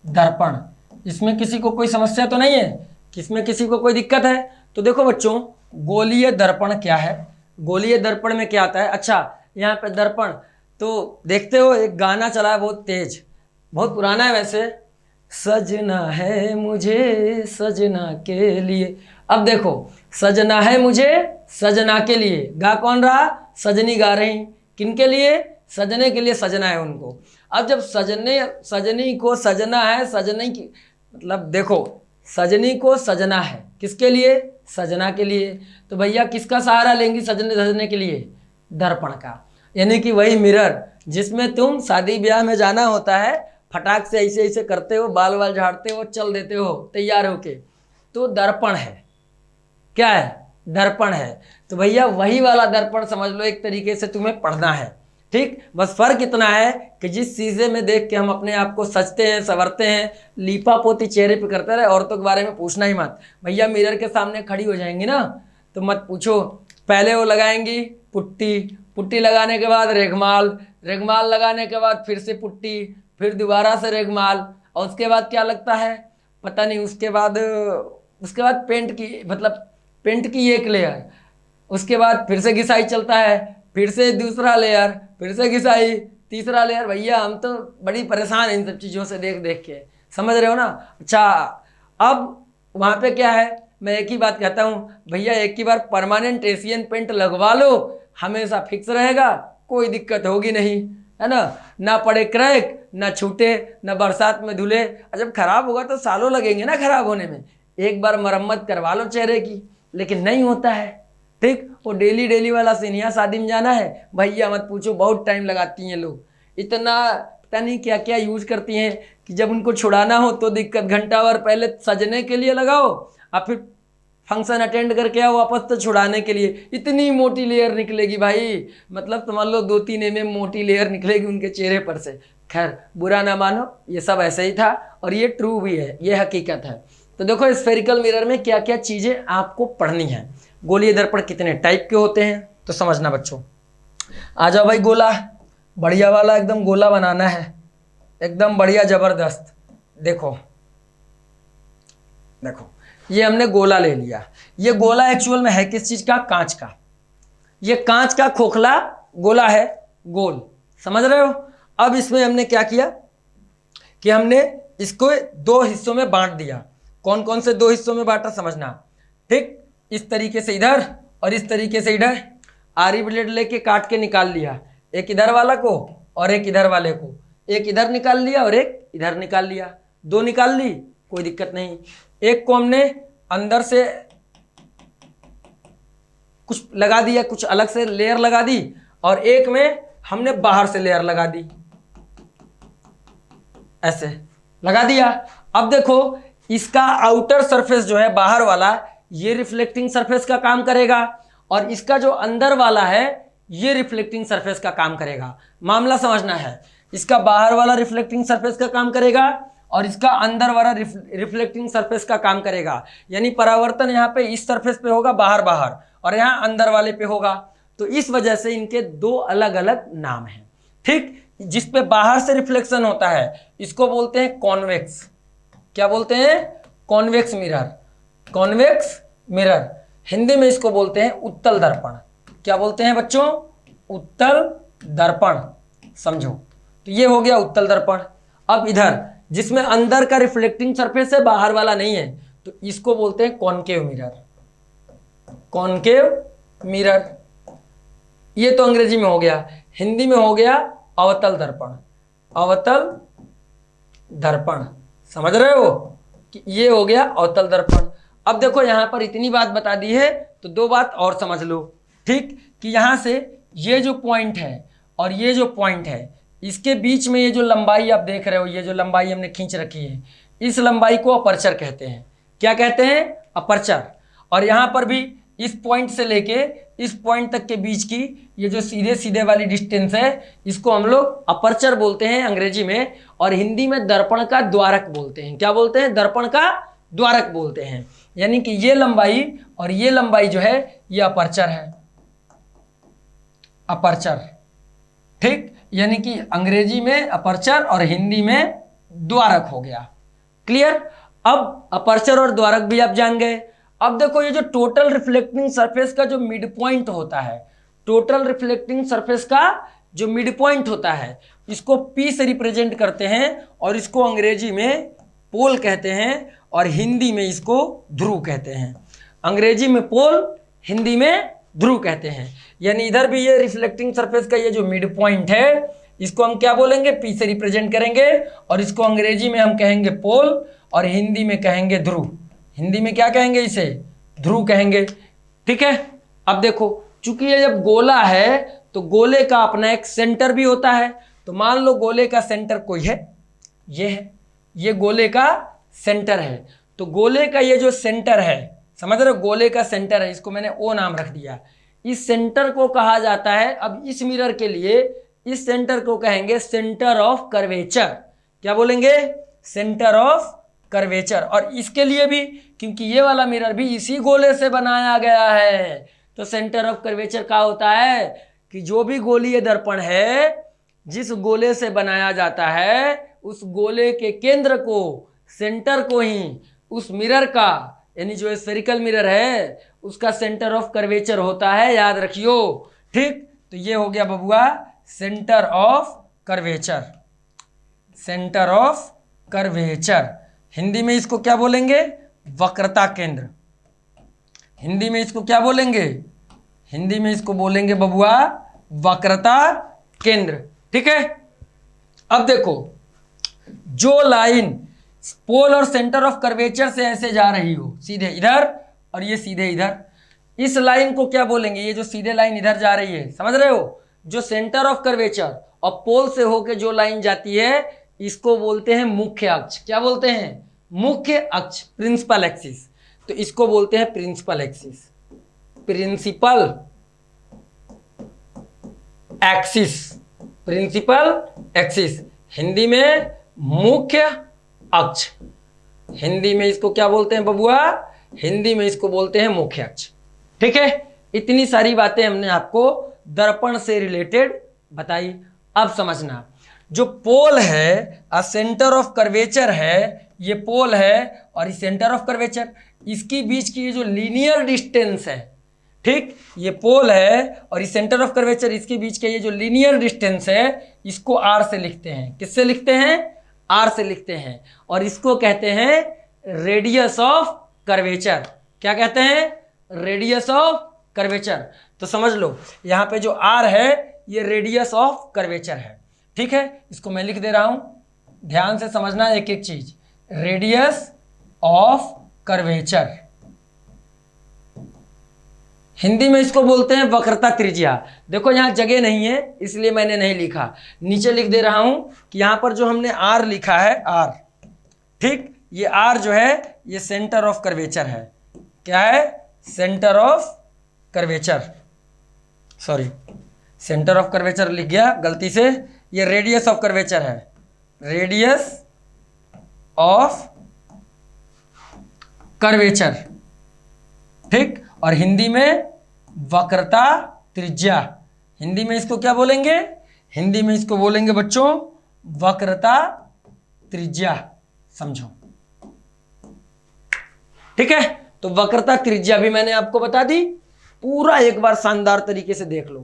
दर्पण। इसमें किसी को कोई समस्या तो नहीं है, किसमें किसी को कोई दिक्कत है। तो देखो बच्चों गोलीय दर्पण क्या है, गोलीय दर्पण में क्या आता है। अच्छा यहाँ पे दर्पण तो देखते हो एक गाना चला है बहुत तेज, बहुत पुराना है वैसे, सजना है मुझे सजना के लिए। अब देखो सजना है मुझे सजना के लिए, गा कौन रहा, सजनी गा रही, किन के लिए, सजने के लिए, सजना है उनको। अब जब सजनी को सजना है, सजनी की मतलब देखो सजनी को सजना है किसके लिए, सजना के लिए। तो भैया किसका सहारा लेंगी सजने के लिए, दर्पण का, यानी कि वही मिरर जिसमें तुम शादी ब्याह में जाना होता है, फटाक से ऐसे ऐसे करते हो, बाल वाल झाड़ते हो, चल देते हो तैयार होके, तो दर्पण है। क्या है, दर्पण है। तो भैया वही वाला दर्पण समझ लो एक तरीके से तुम्हें पढ़ना है। ठीक, बस फर्क इतना है कि जिस शीशे में देख के हम अपने आप को सजते हैं, संवरते हैं, लीपा पोती चेहरे पे करते रहे, औरतों के बारे में पूछना ही मत। भैया मिरर के सामने खड़ी हो जाएंगी ना तो मत पूछो, पहले वो लगाएंगी पुट्टी, पुट्टी लगाने के बाद रेगमाल, रेगमाल लगाने के बाद फिर से पुट्टी, फिर दोबारा से रेगमाल, और उसके बाद क्या लगता है पता नहीं, उसके बाद पेंट की, मतलब पेंट की एक लेयर, उसके बाद फिर से घिसाई चलता है, फिर से दूसरा लेयर, फिर से घिसाई, तीसरा लेयर। भैया हम तो बड़ी परेशान हैं इन सब चीज़ों से देख देख के, समझ रहे हो ना। अच्छा अब वहाँ पे क्या है, मैं एक ही बात कहता हूँ भैया, एक ही बार परमानेंट एशियन पेंट लगवा लो, हमेशा फिक्स रहेगा, कोई दिक्कत होगी नहीं, है ना पड़े क्रैक, ना छूटे, ना बरसात में धुले। जब खराब होगा तो सालों लगेंगे ना खराब होने में, एक बार मरम्मत करवा लो चेहरे की, लेकिन नहीं होता है। ठीक, वो डेली वाला सीनिया शादी में जाना है, भैया मत पूछो, बहुत टाइम लगाती हैं लोग, इतना पता नहीं क्या क्या यूज करती हैं कि जब उनको छुड़ाना हो तो दिक्कत, घंटा भर पहले सजने के लिए लगाओ और फिर फंक्शन अटेंड करके आओ वापस तो छुड़ाने के लिए, इतनी मोटी लेयर निकलेगी भाई, मतलब समझ लो 2-3 mm मोटी लेयर निकलेगी उनके चेहरे पर से। खैर बुरा ना मानो, ये सब ऐसे ही था और ये ट्रू भी है, ये हकीकत है। तो देखो स्फेरिकल मिरर में क्या क्या चीज़ें आपको पढ़नी है। गोलीय दर्पण कितने टाइप के होते हैं तो समझना बच्चों। आ जाओ भाई, गोला बढ़िया वाला एकदम गोला बनाना है, एकदम बढ़िया ज़बरदस्त। देखो देखो ये हमने गोला ले लिया, ये गोला एक्चुअल में है किस चीज़ का, कांच का। ये कांच का खोखला गोला है, गोल, समझ रहे हो। अब इसमें हमने क्या किया कि हमने इसको 2 हिस्सों में बांट दिया। कौन कौन से 2 हिस्सों में बांटा समझना। ठीक, इस तरीके से इधर और इस तरीके से इधर, आरी ब्लेड लेके काट के निकाल लिया, एक इधर वाला को और एक इधर वाले को, एक इधर निकाल लिया और एक इधर निकाल लिया, 2 निकाल ली, कोई दिक्कत नहीं। एक को हमने अंदर से कुछ लगा दिया, कुछ अलग से लेयर लगा दी, और एक में हमने बाहर से लेयर लगा दी, ऐसे लगा दिया। अब देखो इसका आउटर सरफेस जो है बाहर वाला, ये रिफ्लेक्टिंग सरफेस का काम करेगा, और इसका जो अंदर वाला है ये रिफ्लेक्टिंग सरफेस का काम करेगा। मामला समझना है, इसका बाहर वाला रिफ्लेक्टिंग सरफेस का काम करेगा और इसका अंदर वाला रिफ्लेक्टिंग सरफेस का काम करेगा। यानी परावर्तन यहाँ पे इस सरफेस पे होगा बाहर बाहर, और यहाँ अंदर वाले पे होगा। तो इस वजह से इनके 2 अलग अलग नाम हैं। ठीक, जिस पे बाहर से रिफ्लेक्शन होता है इसको बोलते हैं कॉन्वेक्स। क्या बोलते हैं, convex mirror, convex mirror. Hindi में इसको बोलते हैं उत्तल दर्पण। क्या बोलते हैं बच्चों, उत्तल दर्पण। समझो। तो ये हो गया उत्तल दर्पण। अब इधर जिसमें अंदर का रिफ्लेक्टिंग सरफेस है, बाहर वाला नहीं है, तो इसको बोलते हैं कॉनकेव मिरर। कॉनकेव मिरर, ये तो अंग्रेजी में हो गया। हिंदी में हो गया अवतल दर्पण। अवतल दर्पण, समझ रहे हो कि ये हो गया अवतल दर्पण। अब देखो यहां पर इतनी बात बता दी है, तो दो बात और समझ लो, ठीक, कि यहां से ये जो पॉइंट है और ये जो पॉइंट है, इसके बीच में ये जो लंबाई आप देख रहे हो, ये जो लंबाई हमने खींच रखी है, इस लंबाई को अपर्चर कहते हैं। क्या कहते हैं? अपर्चर। और यहां पर भी इस पॉइंट से लेके इस पॉइंट तक के बीच की ये जो सीधे सीधे वाली डिस्टेंस है, इसको हम लोग अपर्चर बोलते हैं अंग्रेजी में, और हिंदी में दर्पण का द्वारक बोलते हैं। क्या बोलते हैं? दर्पण का द्वारक बोलते हैं। यानी कि ये लंबाई और ये लंबाई जो है, ये अपर्चर है, अपर्चर, ठीक। यानी कि अंग्रेजी में अपर्चर और हिंदी में द्वारक हो गया। क्लियर? अब अपर्चर और द्वारक भी आप जान गए। अब देखो ये जो टोटल रिफ्लेक्टिंग सरफेस का जो मिड पॉइंट होता है, टोटल रिफ्लेक्टिंग सरफेस का जो मिड पॉइंट होता है, इसको P से रिप्रेजेंट करते हैं और इसको अंग्रेजी में पोल कहते हैं और हिंदी में इसको ध्रुव कहते हैं। अंग्रेजी में पोल, हिंदी में ध्रुव कहते हैं। यानी इधर भी ये रिफ्लेक्टिंग सरफेस का ये जो मिड पॉइंट है, इसको हम क्या बोलेंगे? P से रिप्रेजेंट करेंगे और इसको अंग्रेजी में हम कहेंगे पोल और हिंदी में कहेंगे ध्रुव। हिंदी में क्या कहेंगे? इसे ध्रुव कहेंगे, ठीक है। अब देखो, चूंकि ये जब गोला है तो गोले का अपना एक सेंटर भी होता है। तो मान लो गोले का सेंटर कोई है, ये है, ये गोले का सेंटर है। तो गोले का ये जो सेंटर है, समझ रहे हो, गोले का सेंटर है, इसको मैंने ओ नाम रख दिया। इस सेंटर को कहा जाता है, अब इस मिरर के लिए इस सेंटर को कहेंगे सेंटर ऑफ कर्वेचर। क्या बोलेंगे? Centre of curvature. और इसके लिए भी, क्योंकि ये वाला मिरर भी इसी गोले से बनाया गया है, तो सेंटर ऑफ कर्वेचर क्या होता है कि जो भी गोलीय दर्पण है, जिस गोले से बनाया जाता है, उस गोले के केंद्र को, सेंटर को ही उस मिरर का, यानी जो स्फेरिकल मिरर है, उसका सेंटर ऑफ कर्वेचर होता है, याद रखियो, ठीक। तो ये हो गया बबुआ centre of curvature. Centre of curvature, Hindi में इसको क्या बोलेंगे? वक्रता केंद्र। हिंदी में इसको क्या बोलेंगे? हिंदी में इसको बोलेंगे बबुआ वक्रता केंद्र, ठीक है। अब देखो, जो लाइन पोल और सेंटर ऑफ कर्वेचर से ऐसे जा रही हो, सीधे इधर और ये सीधे इधर, इस लाइन को क्या बोलेंगे? ये जो सीधे लाइन इधर जा रही है, समझ रहे हो, जो सेंटर ऑफ कर्वेचर और पोल से होके जो लाइन जाती है, इसको बोलते हैं मुख्य अक्ष। क्या बोलते हैं? मुख्य अक्ष, प्रिंसिपल एक्सिस। तो इसको बोलते हैं principal axis, principal axis, principal axis, Hindi में मुख्य अक्ष। हिंदी में इसको क्या बोलते हैं बबुआ? हिंदी में इसको बोलते हैं मुख्य अक्ष, ठीक है। इतनी सारी बातें हमने आपको दर्पण से रिलेटेड बताई। अब समझना, जो पोल है, सेंटर ऑफ कर्वेचर है, ये पोल है और इस सेंटर ऑफ कर्वेचर, इसकी बीच की ये जो लीनियर डिस्टेंस है, ठीक, ये पोल है और इस सेंटर ऑफ कर्वेचर, इसके बीच के ये जो लीनियर डिस्टेंस है, इसको आर से लिखते हैं। किससे लिखते हैं? आर से लिखते हैं। और इसको कहते हैं रेडियस ऑफ कर्वेचर। क्या कहते हैं? Radius of curvature. तो समझ लो, यहाँ पे जो आर है, ये रेडियस ऑफ कर्वेचर है, ठीक है। इसको मैं लिख दे रहा हूं, ध्यान से समझना एक एक चीज। रेडियस ऑफ कर्वेचर, हिंदी में इसको बोलते हैं वक्रता त्रिज्या। देखो यहाँ जगह नहीं है, इसलिए मैंने नहीं लिखा, नीचे लिख दे रहा हूं कि यहां पर जो हमने आर लिखा है, आर, ठीक, ये आर जो है, ये सेंटर ऑफ कर्वेचर है। क्या है? Centre of curvature, sorry, centre of curvature लिख गया गलती से, ये रेडियस ऑफ कर्वेचर है, रेडियस ऑफ कर्वेचर, ठीक। और हिंदी में वक्रता त्रिज्या, हिंदी में इसको क्या बोलेंगे? हिंदी में इसको बोलेंगे बच्चों वक्रता त्रिज्या, समझो, ठीक है। तो वक्रता त्रिज्या भी मैंने आपको बता दी। पूरा एक बार शानदार तरीके से देख लो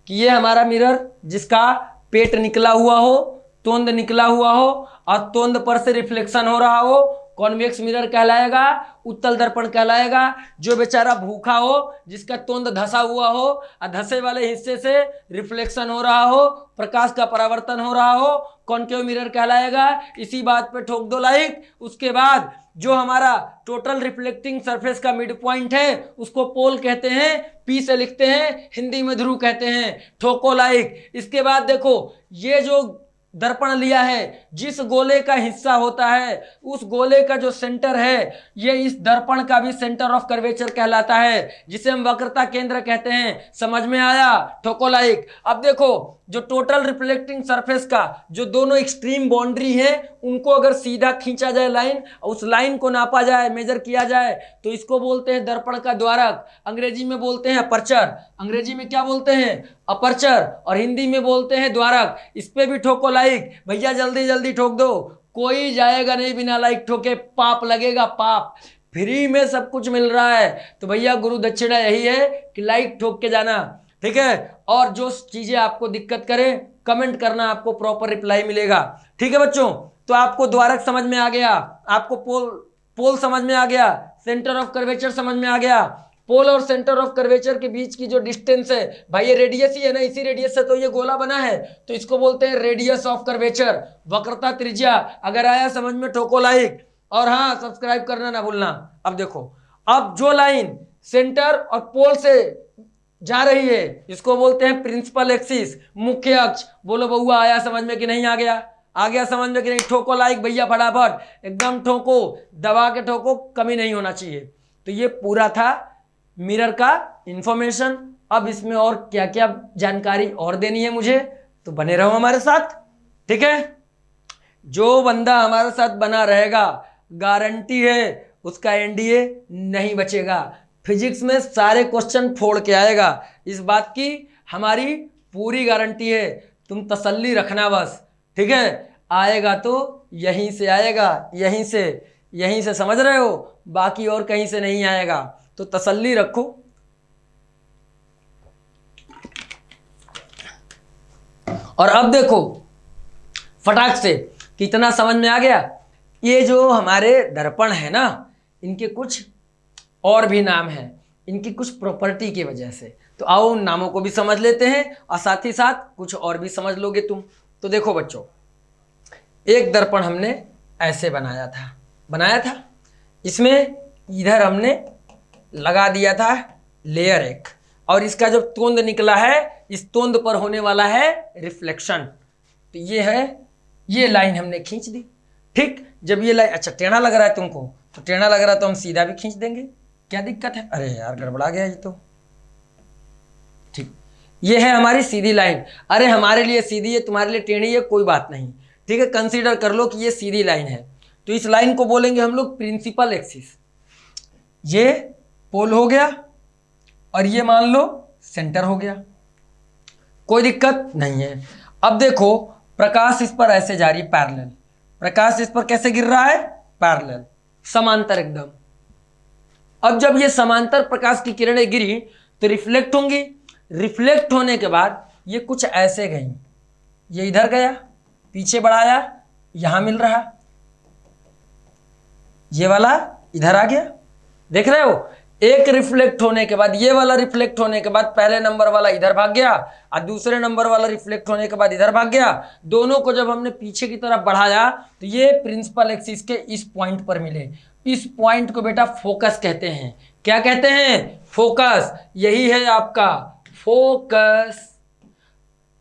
कि ये हमारा मिरर जिसका पेट निकला हुआ हो, तोंद निकला हुआ हो और तोंद पर से रिफ्लेक्शन हो रहा हो, कॉन्वेक्स मिरर कहलाएगा, उत्तल दर्पण कहलाएगा। जो बेचारा भूखा हो, जिसका तोंद धसा हुआ हो और धसे वाले हिस्से से रिफ्लेक्शन हो रहा हो, प्रकाश का परावर्तन हो रहा हो, कॉन्केव मिरर कहलाएगा। इसी बात पे ठोक दो लाइक। उसके बाद जो हमारा टोटल रिफ्लेक्टिंग सरफेस का मिड पॉइंट है उसको पोल कहते हैं, पी से लिखते हैं, हिंदी में ध्रुव कहते हैं। ठोको लाइक। इसके बाद देखो, ये जो दर्पण लिया है, जिस गोले का हिस्सा होता है उस गोले का जो सेंटर है, ये इस दर्पण का भी सेंटर ऑफ कर्वेचर कहलाता है, जिसे हम वक्रता केंद्र कहते हैं। समझ में आया? ठोको लाइक। अब देखो, जो टोटल रिफ्लेक्टिंग सरफेस का जो दोनों एक्सट्रीम बाउंड्री है, उनको अगर सीधा खींचा जाए लाइन, उस लाइन को नापा जाए, मेजर किया जाए, तो इसको बोलते हैं दर्पण का द्वारक। अंग्रेजी में बोलते हैं अपर्चर। अंग्रेजी में क्या बोलते हैं? अपर्चर। और हिंदी में बोलते हैं द्वारक। इस पे भी ठोको लाइक। भैया जल्दी जल्दी ठोक दो, कोई जाएगा नहीं बिना लाइक ठोके, पाप लगेगा, पाप। फ्री में सब कुछ मिल रहा है, तो भैया गुरु दक्षिणा यही है कि लाइक ठोक के जाना, ठीक है। और जो चीजें आपको दिक्कत करे कमेंट करना, आपको प्रॉपर रिप्लाई मिलेगा, ठीक है बच्चों। तो आपको द्वारक समझ में आ गया, आपको पोल समझ में आ गया, सेंटर ऑफ कर्वेचर समझ में आ गया। पोल और सेंटर ऑफ कर्वेचर के बीच की जो डिस्टेंस है, भाई ये रेडियस ही है ना, इसी रेडियस से तो ये गोला बना है, तो इसको बोलते हैं रेडियस ऑफ कर्वेचर, वक्रता त्रिज्या। अगर आया समझ में ठोको लाइक, और हाँ सब्सक्राइब करना ना भूलना। अब देखो, अब जो लाइन सेंटर और पोल से जा रही है इसको बोलते हैं प्रिंसिपल एक्सिस, मुख्य अक्ष। बोलो बउआ, आया समझ में कि नहीं आ गया? आ गया समझ में कि नहीं? ठोको लाइक भैया, फटाफट एकदम ठोको, दबा के ठोको, कमी नहीं होना चाहिए। तो ये पूरा था मिरर का इंफॉर्मेशन। अब इसमें और क्या क्या जानकारी और देनी है मुझे, तो बने रहो हमारे साथ, ठीक है। जो बंदा हमारे साथ बना रहेगा, गारंटी है उसका एनडीए नहीं बचेगा। फिजिक्स में सारे क्वेश्चन फोड़ के आएगा, इस बात की हमारी पूरी गारंटी है। तुम तसल्ली रखना बस, ठीक है। आएगा तो यहीं से आएगा, यहीं से समझ रहे हो, बाकी और कहीं से नहीं आएगा, तो तसल्ली रखो। और अब देखो फटाक से, कितना समझ में आ गया। ये जो हमारे दर्पण है ना, इनके कुछ और भी नाम हैं, इनकी कुछ प्रॉपर्टी की वजह से। तो आओ उन नामों को भी समझ लेते हैं, और साथ ही साथ कुछ और भी समझ लोगे तुम। तो देखो बच्चों, एक दर्पण हमने ऐसे बनाया था, इसमें इधर हमने लगा दिया था लेयर एक, और इसका जब तोंद निकला है, इस तोंद पर होने वाला है रिफ्लेक्शन। तो ये है, ये लाइन हमने खींच दी, ठीक। जब ये लाइन, अच्छा टेढ़ा लग रहा है तुमको, तो टेढ़ा लग रहा है तो हम सीधा भी खींच देंगे, क्या दिक्कत है? अरे यार गड़बड़ा गया ये तो, ठीक। ये है हमारी सीधी लाइन। अरे हमारे लिए सीधी है, तुम्हारे लिए टेढ़ी है, कोई बात नहीं, ठीक है। कंसीडर कर लो कि ये सीधी लाइन है, तो इस लाइन को बोलेंगे हम लोग प्रिंसिपल एक्सिस। ये पोल हो गया, और ये मान लो सेंटर हो गया, कोई दिक्कत नहीं है। अब देखो, प्रकाश इस पर ऐसे जा रही है पैरेलल, प्रकाश इस पर कैसे गिर रहा है? पैरेलल, समांतर एकदम। अब जब ये समांतर प्रकाश की किरणें गिरी तो रिफ्लेक्ट होंगी, रिफ्लेक्ट होने के बाद ये कुछ ऐसे गई, ये इधर गया, पीछे बढ़ाया, यहां मिल रहा, ये वाला इधर आ गया, देख रहे हो। एक रिफ्लेक्ट होने के बाद, ये वाला रिफ्लेक्ट होने के बाद पहले नंबर वाला इधर भाग गया, और दूसरे नंबर वाला रिफ्लेक्ट होने के बाद इधर भाग गया। दोनों को जब हमने पीछे की तरफ बढ़ाया तो ये प्रिंसिपल एक्सिस के इस पॉइंट पर मिले। इस पॉइंट को बेटा फोकस कहते हैं। क्या कहते हैं? फोकस। यही है आपका फोकस,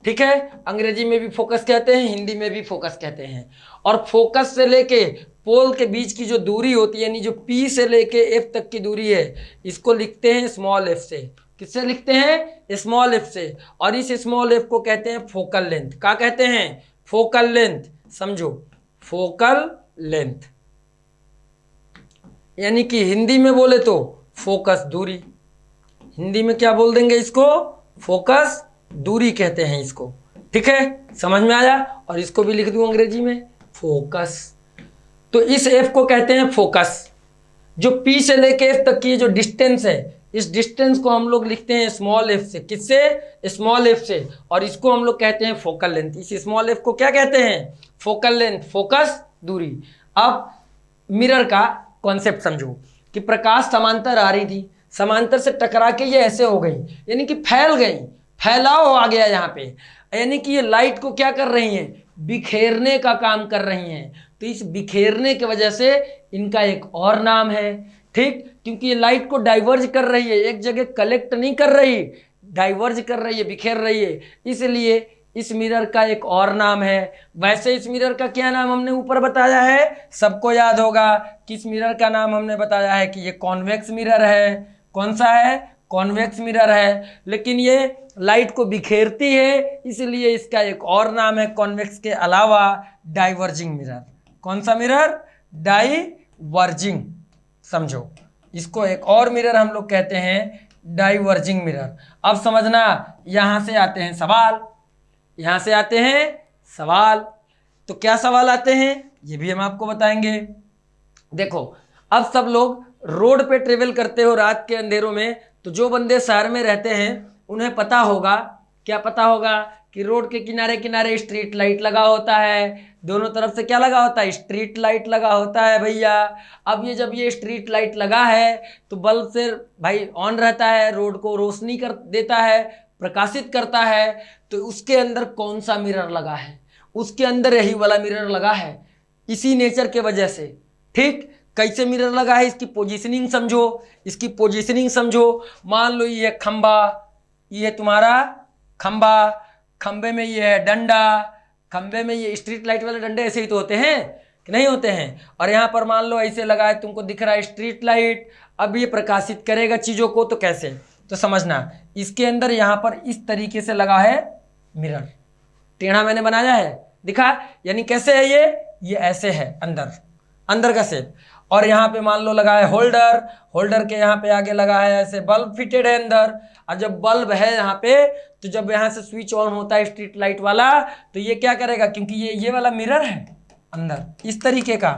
ठीक है। अंग्रेजी में भी फोकस कहते हैं, हिंदी में भी फोकस कहते हैं। और फोकस से लेके पोल के बीच की जो दूरी होती है, यानी जो P से लेके F तक की दूरी है, इसको लिखते हैं स्मॉल f से। किससे लिखते हैं? स्मॉल f से। और इस स्मॉल f को कहते हैं फोकल लेंथ। क्या कहते हैं? Focal length. समझो, फोकल लेंथ, यानी कि हिंदी में बोले तो फोकस दूरी। हिंदी में क्या बोल देंगे इसको? फोकस दूरी कहते हैं इसको, ठीक है। समझ में आया? और इसको भी लिख दूं अंग्रेजी में, फोकस। तो इस F को कहते हैं फोकस। जो P से लेके F तक की जो डिस्टेंस है, इस डिस्टेंस को हम लोग लिखते हैं स्मॉल एफ से। किससे? स्मॉल एफ से। और इसको हम लोग कहते हैं फोकल लेंथ। इस स्मॉल एफ को क्या कहते हैं? फोकल लेंथ, फोकस दूरी। अब मिरर का कॉन्सेप्ट समझो कि प्रकाश समांतर आ रही थी, समांतर से टकरा के ये ऐसे हो गई, यानी कि फैल गई, फैलाव आ गया यहाँ पे, यानी कि ये लाइट को क्या कर रही हैं? बिखेरने का काम कर रही हैं। तो इस बिखेरने की वजह से इनका एक और नाम है, ठीक, क्योंकि ये लाइट को डाइवर्ज कर रही है, एक जगह कलेक्ट नहीं कर रही, डाइवर्ज कर रही है, बिखेर रही है, इसलिए इस मिरर का एक और नाम है। वैसे इस मिरर का क्या नाम हमने ऊपर बताया है? सबको याद होगा कि इस मिरर का नाम हमने बताया है कि ये कॉन्वेक्स मिरर है। कौन सा है? कॉन्वेक्स मिरर है। लेकिन ये लाइट को बिखेरती है, इसलिए इसका एक और नाम है कॉन्वेक्स के अलावा, डाइवर्जिंग मिरर। कौन सा मिरर? डाइवर्जिंग। समझो, इसको एक और मिरर हम लोग कहते हैं डाइवर्जिंग मिरर। अब समझना, यहां से आते हैं सवाल, यहां से आते हैं सवाल। तो क्या सवाल आते हैं ये भी हम आपको बताएंगे। देखो, अब सब लोग रोड पे ट्रेवल करते हो रात के अंधेरों में, तो जो बंदे शहर में रहते हैं उन्हें पता होगा, क्या पता होगा कि रोड के किनारे किनारे स्ट्रीट लाइट लगा होता है। दोनों तरफ से क्या लगा होता है? स्ट्रीट लाइट लगा होता है भैया। अब ये जब ये स्ट्रीट लाइट लगा है तो बल्ब से भाई ऑन रहता है, रोड को रोशनी कर देता है, प्रकाशित करता है। तो उसके अंदर कौन सा मिरर लगा है? उसके अंदर यही वाला मिरर लगा है, इसी नेचर के वजह से। ठीक, कैसे मिरर लगा है? इसकी पोजीशनिंग समझो, इसकी पोजीशनिंग समझो। मान लो ये खंबा, ये तुम्हारा खंबा, खंबे में ये है डंडा, खंबे में ये स्ट्रीट लाइट वाले डंडे ऐसे ही तो होते हैं कि नहीं होते हैं। और यहाँ पर मान लो ऐसे लगा है, तुमको दिख रहा है स्ट्रीट लाइट। अब ये प्रकाशित करेगा चीज़ों को, तो कैसे? तो समझना, इसके अंदर यहाँ पर इस तरीके से लगा है मिरर, टेढ़ा मैंने बनाया है, दिखा? यानी कैसे है ये ऐसे है, अंदर अंदर का शेप। और यहाँ पे मान लो लगा है होल्डर, होल्डर के यहाँ पे आगे लगा है ऐसे बल्ब फिटेड है अंदर। और जब बल्ब है यहाँ पे, तो जब यहाँ से स्विच ऑन होता है स्ट्रीट लाइट वाला, तो ये क्या करेगा? क्योंकि ये वाला मिरर है अंदर इस तरीके का,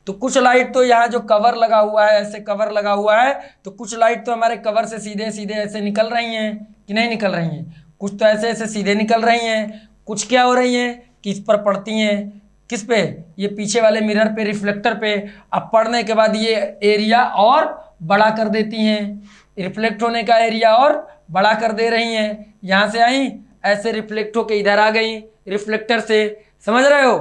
तो कुछ लाइट तो यहाँ जो कवर लगा हुआ है, ऐसे कवर लगा हुआ है, तो कुछ लाइट तो हमारे कवर से सीधे सीधे ऐसे निकल रही हैं कि नहीं निकल रही हैं? कुछ तो ऐसे ऐसे सीधे निकल रही हैं, कुछ क्या हो रही हैं कि इस पर पड़ती हैं। किस पे? ये पीछे वाले मिरर पे, रिफ्लेक्टर पे। अब पड़ने के बाद ये एरिया और बड़ा कर देती हैं, रिफ्लेक्ट होने का एरिया और बड़ा कर दे रही हैं। यहाँ से आई, ऐसे रिफ्लेक्ट होके इधर आ गई रिफ्लेक्टर से, समझ रहे हो?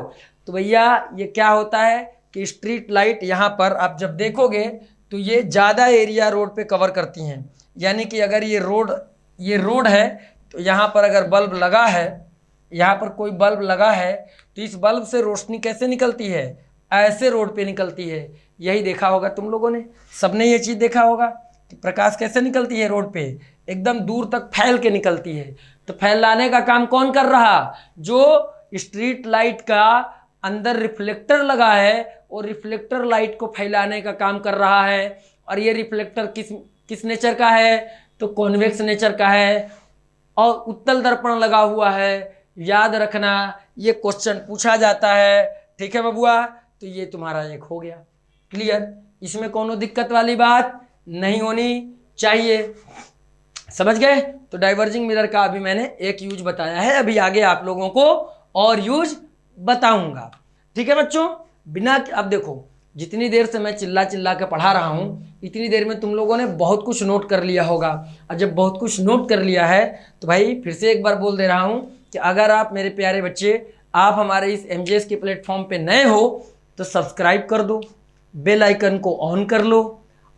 तो भैया ये क्या होता है कि स्ट्रीट लाइट यहाँ पर आप जब देखोगे तो ये ज़्यादा एरिया रोड पे कवर करती हैं। यानी कि अगर ये रोड है, तो यहाँ पर अगर बल्ब लगा है, यहाँ पर कोई बल्ब लगा है, तो इस बल्ब से रोशनी कैसे निकलती है? ऐसे रोड पे निकलती है। यही देखा होगा तुम लोगों ने, सबने ये चीज़ देखा होगा कि प्रकाश कैसे निकलती है रोड पे, एकदम दूर तक फैल के निकलती है। तो फैलाने का काम कौन कर रहा? जो स्ट्रीट लाइट का अंदर रिफ्लेक्टर लगा है, और रिफ्लेक्टर लाइट को फैलाने का काम कर रहा है। और ये रिफ्लेक्टर किस नेचर का है? तो कॉन्वेक्स नेचर का है। और उत्तल दर्पण लगा हुआ है। याद रखना, ये क्वेश्चन पूछा जाता है, ठीक है बबुआ? तो ये तुम्हारा एक हो गया क्लियर, इसमें कोनो दिक्कत वाली बात नहीं होनी चाहिए। समझ गए? तो डाइवर्जिंग मिरर का अभी मैंने एक यूज बताया है, अभी आगे आप लोगों को और यूज बताऊंगा, ठीक है बच्चों? बिना, अब देखो, जितनी देर से मैं चिल्ला चिल्ला के पढ़ा रहा हूँ, इतनी देर में तुम लोगों ने बहुत कुछ नोट कर लिया होगा। और जब बहुत कुछ नोट कर लिया है, तो भाई फिर से एक बार बोल दे रहा हूँ कि अगर आप मेरे प्यारे बच्चे, आप हमारे इस MJS के प्लेटफॉर्म पे नए हो, तो सब्सक्राइब कर दो, बेल आइकन को ऑन कर लो।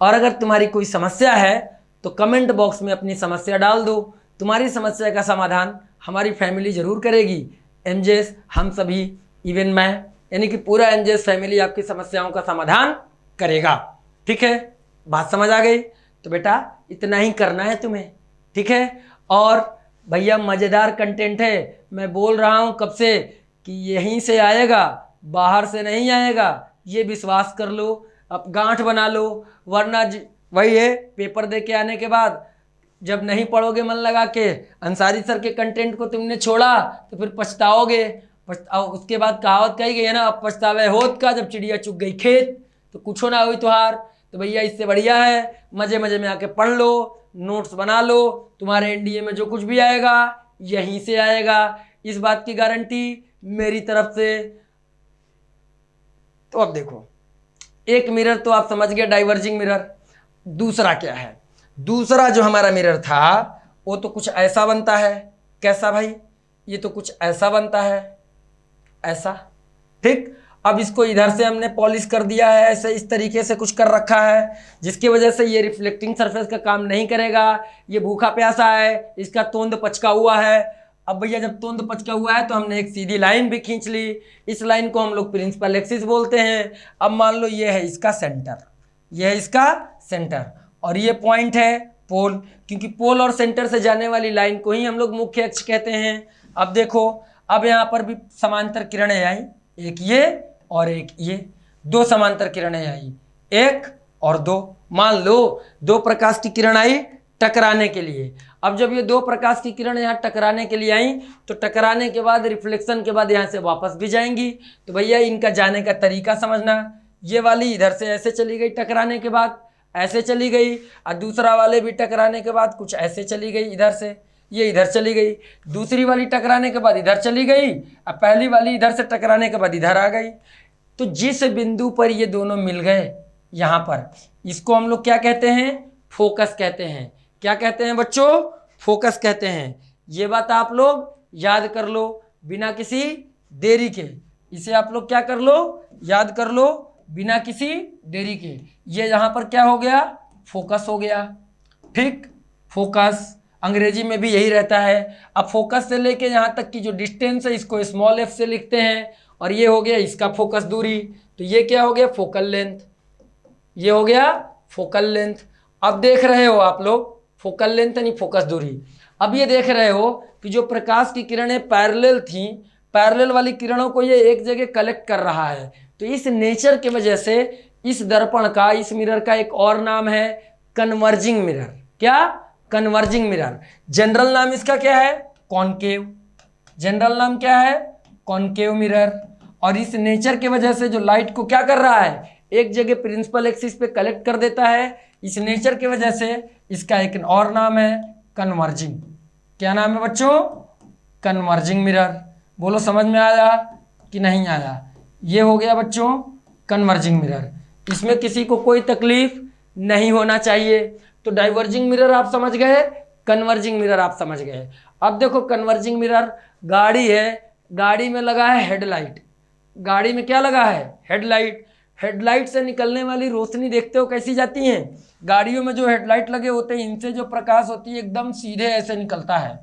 और अगर तुम्हारी कोई समस्या है तो कमेंट बॉक्स में अपनी समस्या डाल दो। तुम्हारी समस्या का समाधान हमारी फैमिली ज़रूर करेगी। MJS, हम सभी, इवन मैं, यानी कि पूरा MJS फैमिली आपकी समस्याओं का समाधान करेगा, ठीक है? बात समझ आ गई? तो बेटा इतना ही करना है तुम्हें, ठीक है? और भैया मज़ेदार कंटेंट है, मैं बोल रहा हूँ कब से कि यहीं से आएगा, बाहर से नहीं आएगा, ये विश्वास कर लो, अब गांठ बना लो। वरना वही है, पेपर दे के आने के बाद जब नहीं पढ़ोगे मन लगा के, अंसारी सर के कंटेंट को तुमने छोड़ा, तो फिर पछताओगे। उसके बाद कहावत कही गई है ना, अब पछतावे होत का जब चिड़िया चुग गई खेत। तो कुछ ना हुई तुहार। तो भैया इससे बढ़िया है मज़े मज़े में आके पढ़ लो, नोट्स बना लो, तुम्हारे एनडीए में जो कुछ भी आएगा यहीं से आएगा, इस बात की गारंटी मेरी तरफ से। तो अब देखो, एक मिरर तो आप समझ गए, डाइवर्जिंग मिरर। दूसरा क्या है? दूसरा जो हमारा मिरर था वो तो कुछ ऐसा बनता है। कैसा भाई? ये तो कुछ ऐसा बनता है, ऐसा। ठीक, अब इसको इधर से हमने पॉलिश कर दिया है, ऐसे इस तरीके से कुछ कर रखा है, जिसकी वजह से ये रिफ्लेक्टिंग सरफेस का काम नहीं करेगा। ये भूखा प्यासा है, इसका तोंद पचका हुआ है। अब भैया जब तोंद पचका हुआ है तो हमने एक सीधी लाइन भी खींच ली, इस लाइन को हम लोग प्रिंसिपल एक्सिस बोलते हैं। अब मान लो ये है इसका सेंटर, ये है इसका सेंटर, और ये पॉइंट है पोल, क्योंकि पोल और सेंटर से जाने वाली लाइन को ही हम लोग मुख्य अक्ष कहते हैं। अब देखो, अब यहाँ पर भी समांतर किरणें आई, एक ये और एक ये, दो समांतर किरणें आई, एक और दो। मान लो दो प्रकाश की किरण आई टकराने के लिए। अब जब ये दो प्रकाश की किरण यहाँ टकराने के लिए आई तो टकराने के बाद रिफ्लेक्शन के बाद यहाँ से वापस भी जाएंगी। तो भैया इनका जाने का तरीका समझना, ये वाली इधर से ऐसे चली गई, टकराने के बाद ऐसे चली गई, और दूसरा वाले भी टकराने के बाद कुछ ऐसे चली गई इधर से, ये इधर चली गई, दूसरी वाली टकराने के बाद इधर चली गई, अब पहली वाली इधर से टकराने के बाद इधर आ गई। तो जिस बिंदु पर ये दोनों मिल गए यहाँ पर, इसको हम लोग क्या कहते हैं? फोकस कहते हैं। क्या कहते हैं बच्चों? फोकस कहते हैं। ये बात आप लोग याद कर लो बिना किसी देरी के, इसे आप लोग क्या कर लो? याद कर लो बिना किसी देरी के। ये यहाँ पर क्या हो गया? फोकस हो गया। ठीक, फोकस अंग्रेजी में भी यही रहता है। अब फोकस से लेके यहाँ तक की जो डिस्टेंस है इसको स्मॉल एफ से लिखते हैं, और ये हो गया इसका फोकस दूरी। तो ये क्या हो गया? Focal length. ये हो गया फोकल लेंथ। अब देख रहे हो आप लोग, फोकल लेंथ यानी फोकस दूरी। अब ये देख रहे हो कि जो प्रकाश की किरणें पैरेलल थी, पैरेलल वाली किरणों को ये एक जगह कलेक्ट कर रहा है। तो इस नेचर की वजह से इस दर्पण का, इस मिरर का एक और नाम है कन्वर्जिंग मिरर। क्या? Converging mirror. जनरल नाम इसका क्या है? कॉनकेव। जनरल नाम क्या है? Concave mirror. और इस नेचर की वजह से जो लाइट को क्या कर रहा है? एक जगह प्रिंसिपल एक्सिस पे कलेक्ट कर देता है। इस नेचर की वजह से इसका एक और नाम है कन्वर्जिंग। क्या नाम है बच्चों? Converging mirror. बोलो समझ में आया कि नहीं आया? ये हो गया बच्चों कन्वर्जिंग मिरर। इसमें किसी को कोई तकलीफ नहीं होना चाहिए। तो डाइवर्जिंग मिरर आप समझ गए, कन्वर्जिंग मिरर आप समझ गए। अब देखो कन्वर्जिंग मिरर, गाड़ी है, गाड़ी में लगा है हेडलाइट। गाड़ी में क्या लगा है? हेडलाइट। हेडलाइट से निकलने वाली रोशनी देखते हो कैसी जाती है? गाड़ियों में जो हेडलाइट लगे होते हैं इनसे जो प्रकाश होती है एकदम सीधे ऐसे निकलता है,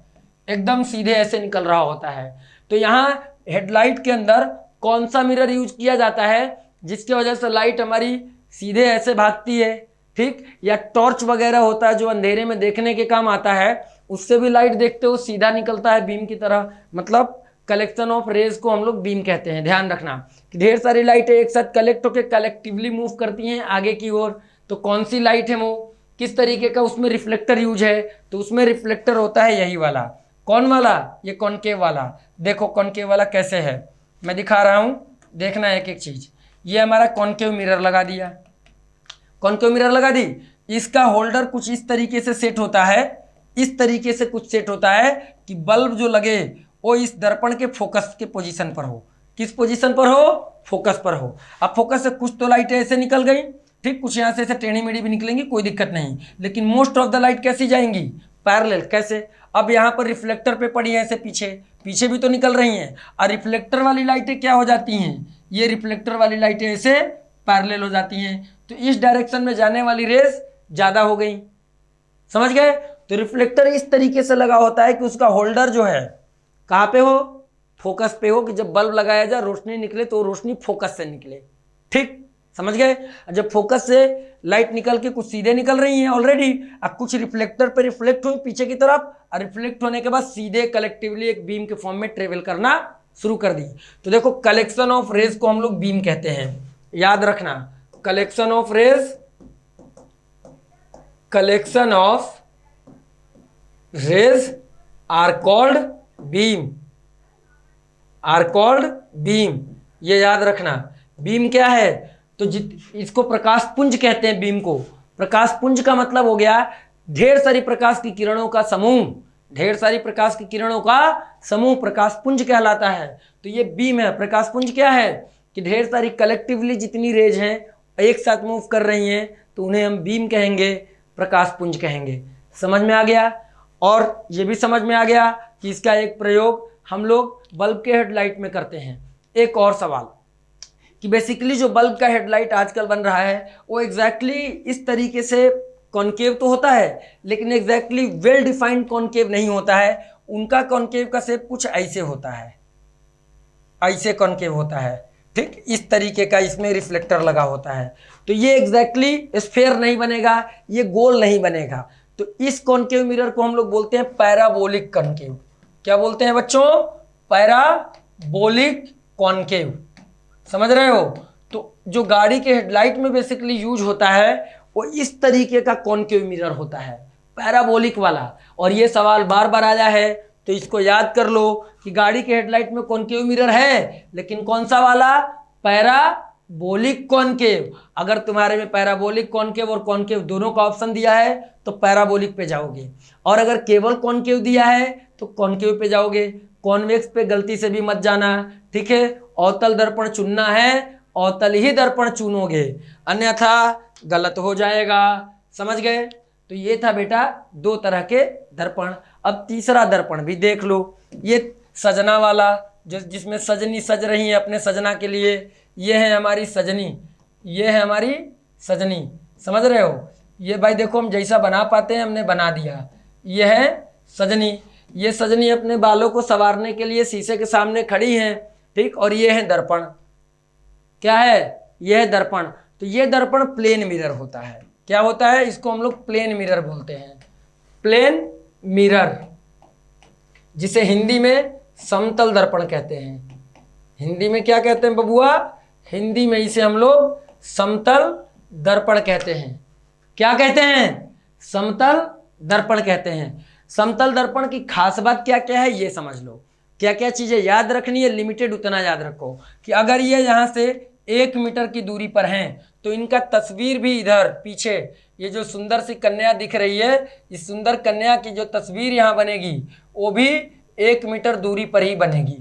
एकदम सीधे ऐसे निकल रहा होता है। तो यहाँ हेडलाइट के अंदर कौन सा मिरर यूज किया जाता है जिसकी वजह से लाइट हमारी सीधे ऐसे भागती है? ठीक, या टॉर्च वगैरह होता है जो अंधेरे में देखने के काम आता है, उससे भी लाइट देखते हो सीधा निकलता है बीम की तरह। मतलब कलेक्शन ऑफ रेज को हम लोग बीम कहते हैं। ध्यान रखना कि ढेर सारी लाइटें एक साथ कलेक्ट होकर कलेक्टिवली मूव करती हैं आगे की ओर। तो कौन सी लाइट है वो, किस तरीके का उसमें रिफ्लेक्टर यूज है? तो उसमें रिफ्लेक्टर होता है यही वाला। कौन वाला? ये कॉनकेव वाला। देखो कॉनकेव वाला कैसे है, मैं दिखा रहा हूँ, देखना एक एक चीज। ये हमारा कॉनकेव मिरर लगा दिया, कॉनकेव मिरर लगा दी। इसका होल्डर कुछ इस तरीके से सेट होता है, इस तरीके से कुछ सेट होता है कि बल्ब जो लगे वो इस दर्पण के फोकस के पोजीशन पर हो। किस पोजीशन पर हो? फोकस पर हो। अब फोकस से कुछ तो लाइट ऐसे निकल गई, ठीक, कुछ यहाँ से ऐसे टेढ़ी मेढ़ी भी निकलेंगी, कोई दिक्कत नहीं, लेकिन मोस्ट ऑफ द लाइट कैसी जाएंगी? पैरेलल। कैसे? अब यहाँ पर रिफ्लेक्टर पे पड़ी है ऐसे पीछे, पीछे भी तो निकल रही हैं, और रिफ्लेक्टर वाली लाइटें क्या हो जाती हैं? ये रिफ्लेक्टर वाली लाइटें ऐसे पैरेलल हो जाती हैं। तो इस डायरेक्शन में जाने वाली रेस ज़्यादा हो गई। समझ गए? तो रिफ्लेक्टर इस तरीके से लगा होता है कि उसका होल्डर जो है कहाँ पे हो? फोकस पे हो, कि जब बल्ब लगाया जाए रोशनी निकले तो रोशनी फोकस से निकले। ठीक, समझ गए? जब फोकस से लाइट निकल के कुछ सीधे निकल रही हैं ऑलरेडी, अब कुछ रिफ्लेक्टर पे रिफ्लेक्ट हुई पीछे की तरफ, और रिफ्लेक्ट होने के बाद सीधे कलेक्टिवली एक बीम के फॉर्म में ट्रेवल करना शुरू कर दी। तो देखो कलेक्शन ऑफ रेज को हम लोग बीम कहते हैं। याद रखना, collection of rays, collection of rays are called beam, are called beam. ये याद रखना। बीम क्या है? तो इसको प्रकाश पुंज कहते हैं। बीम को प्रकाश पुंज का मतलब हो गया ढेर सारी प्रकाश की किरणों का समूह, ढेर सारी प्रकाश की किरणों का समूह प्रकाश पुंज कहलाता है। तो ये बीम है। प्रकाश पुंज क्या है कि ढेर सारी कलेक्टिवली जितनी रेज हैं एक साथ मूव कर रही हैं तो उन्हें हम बीम कहेंगे, प्रकाश पुंज कहेंगे। समझ में आ गया? और ये भी समझ में आ गया कि इसका एक प्रयोग हम लोग बल्ब के हेडलाइट में करते हैं। एक और सवाल कि बेसिकली जो बल्ब का हेडलाइट आजकल बन रहा है वो एग्जैक्टली इस तरीके से कॉन्केव तो होता है, लेकिन एग्जैक्टली वेल डिफाइंड कॉन्केव नहीं होता है। उनका कॉन्केव का शेप कुछ ऐसे होता है, ऐसे कॉन्केव होता है, ठीक इस तरीके का इसमें रिफ्लेक्टर लगा होता है। तो ये एग्जैक्टली स्फेयर नहीं बनेगा, ये गोल नहीं बनेगा। तो इस कॉन्केव मिरर को हम लोग बोलते हैं पैराबोलिक कॉन्केव। क्या बोलते हैं बच्चों? Parabolic concave. समझ रहे हो? तो जो गाड़ी के हेडलाइट में बेसिकली यूज होता है वो इस तरीके का कॉन्केव मिरर होता है, पैराबोलिक वाला। और ये सवाल बार बार आया है तो इसको याद कर लो कि गाड़ी के हेडलाइट में कॉन्केव मिरर है, लेकिन कौन सा वाला? Parabolic concave. अगर तुम्हारे में पैराबोलिक कॉन्केव और कॉन्केव दोनों का ऑप्शन दिया है तो पैराबोलिक पे जाओगे, और अगर केवल कॉन्केव दिया है तो कॉन्केव पे जाओगे। कॉन्वेक्स पे गलती से भी मत जाना, ठीक है? अवतल दर्पण चुनना है, अवतल ही दर्पण चुनोगे, अन्यथा गलत हो जाएगा। समझ गए? तो ये था बेटा दो तरह के दर्पण। अब तीसरा दर्पण भी देख लो, ये सजना वाला जिसमें सजनी सज रही है अपने सजना के लिए। ये है हमारी सजनी, ये है हमारी सजनी। समझ रहे हो? ये भाई देखो हम जैसा बना पाते हैं हमने बना दिया। ये है सजनी, ये सजनी अपने बालों को संवारने के लिए शीशे के सामने खड़ी हैं, ठीक। और ये है दर्पण। क्या है? ये है दर्पण। तो ये दर्पण प्लेन मिरर होता है। क्या होता है? इसको हम लोग प्लेन मिरर बोलते हैं, प्लेन मिरर, जिसे हिंदी में समतल दर्पण कहते हैं। हिंदी में क्या कहते हैं बबुआ? हिंदी में इसे हम लोग समतल दर्पण कहते हैं। क्या कहते हैं? समतल दर्पण कहते हैं। समतल दर्पण की खास बात क्या क्या है ये समझ लो। क्या क्या चीजें याद रखनी है, लिमिटेड उतना याद रखो कि अगर ये यहाँ से 1 मीटर की दूरी पर हैं तो इनका तस्वीर भी इधर पीछे, ये जो सुंदर सी कन्या दिख रही है, इस सुंदर कन्या की जो तस्वीर यहाँ बनेगी वो भी 1 मीटर दूरी पर ही बनेगी,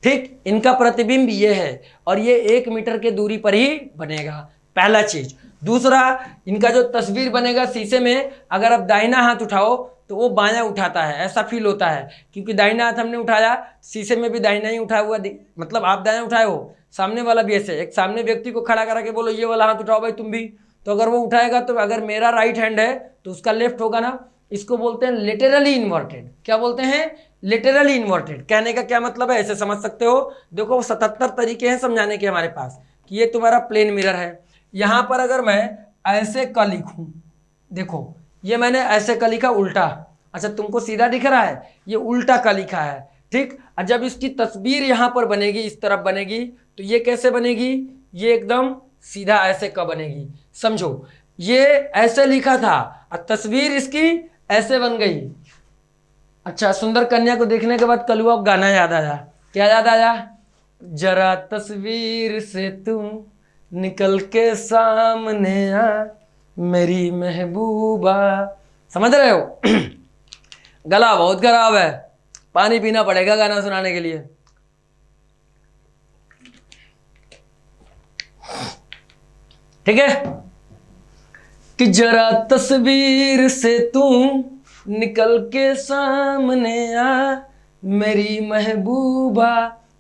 ठीक। इनका प्रतिबिंब ये है और ये 1 मीटर के दूरी पर ही बनेगा, पहला चीज। दूसरा, इनका जो तस्वीर बनेगा शीशे में, अगर आप दाहिना हाथ उठाओ तो वो बायां उठाता है, ऐसा फील होता है, क्योंकि दाहिना हाथ हमने उठाया, शीशे में भी दाहिना ही उठाया हुआ, मतलब आप दायां उठाए हो, सामने वाला भी ऐसे। एक सामने व्यक्ति को खड़ा करा के बोलो ये वाला हाथ उठाओ भाई तुम भी, तो अगर वो उठाएगा तो अगर मेरा राइट हैंड है तो उसका लेफ्ट होगा ना। इसको बोलते हैं लेटरली इन्वर्टेड। क्या बोलते हैं? Laterally inverted. कहने का क्या मतलब है, ऐसे समझ सकते हो। देखो 77 तरीके हैं समझाने के हमारे पास कि ये तुम्हारा प्लेन मिरर है। यहाँ पर अगर मैं ऐसे क लिखूं, देखो ये मैंने ऐसे क लिखा उल्टा, अच्छा तुमको सीधा दिख रहा है, ये उल्टा क लिखा है, ठीक। और जब इसकी तस्वीर यहाँ पर बनेगी, इस तरफ बनेगी, तो ये कैसे बनेगी? ये एकदम सीधा ऐसे क बनेगी। समझो, ये ऐसे लिखा था और तस्वीर इसकी ऐसे बन गई। अच्छा, सुंदर कन्या को देखने के बाद कलुआ गाना याद आया। क्या याद आया? जरा तस्वीर से तुम निकल के सामने आ मेरी महबूबा। समझ रहे हो? गला बहुत खराब है, पानी पीना पड़ेगा गाना सुनाने के लिए। ठीक है कि जरा तस्वीर से तुम निकल के सामने आ मेरी महबूबा।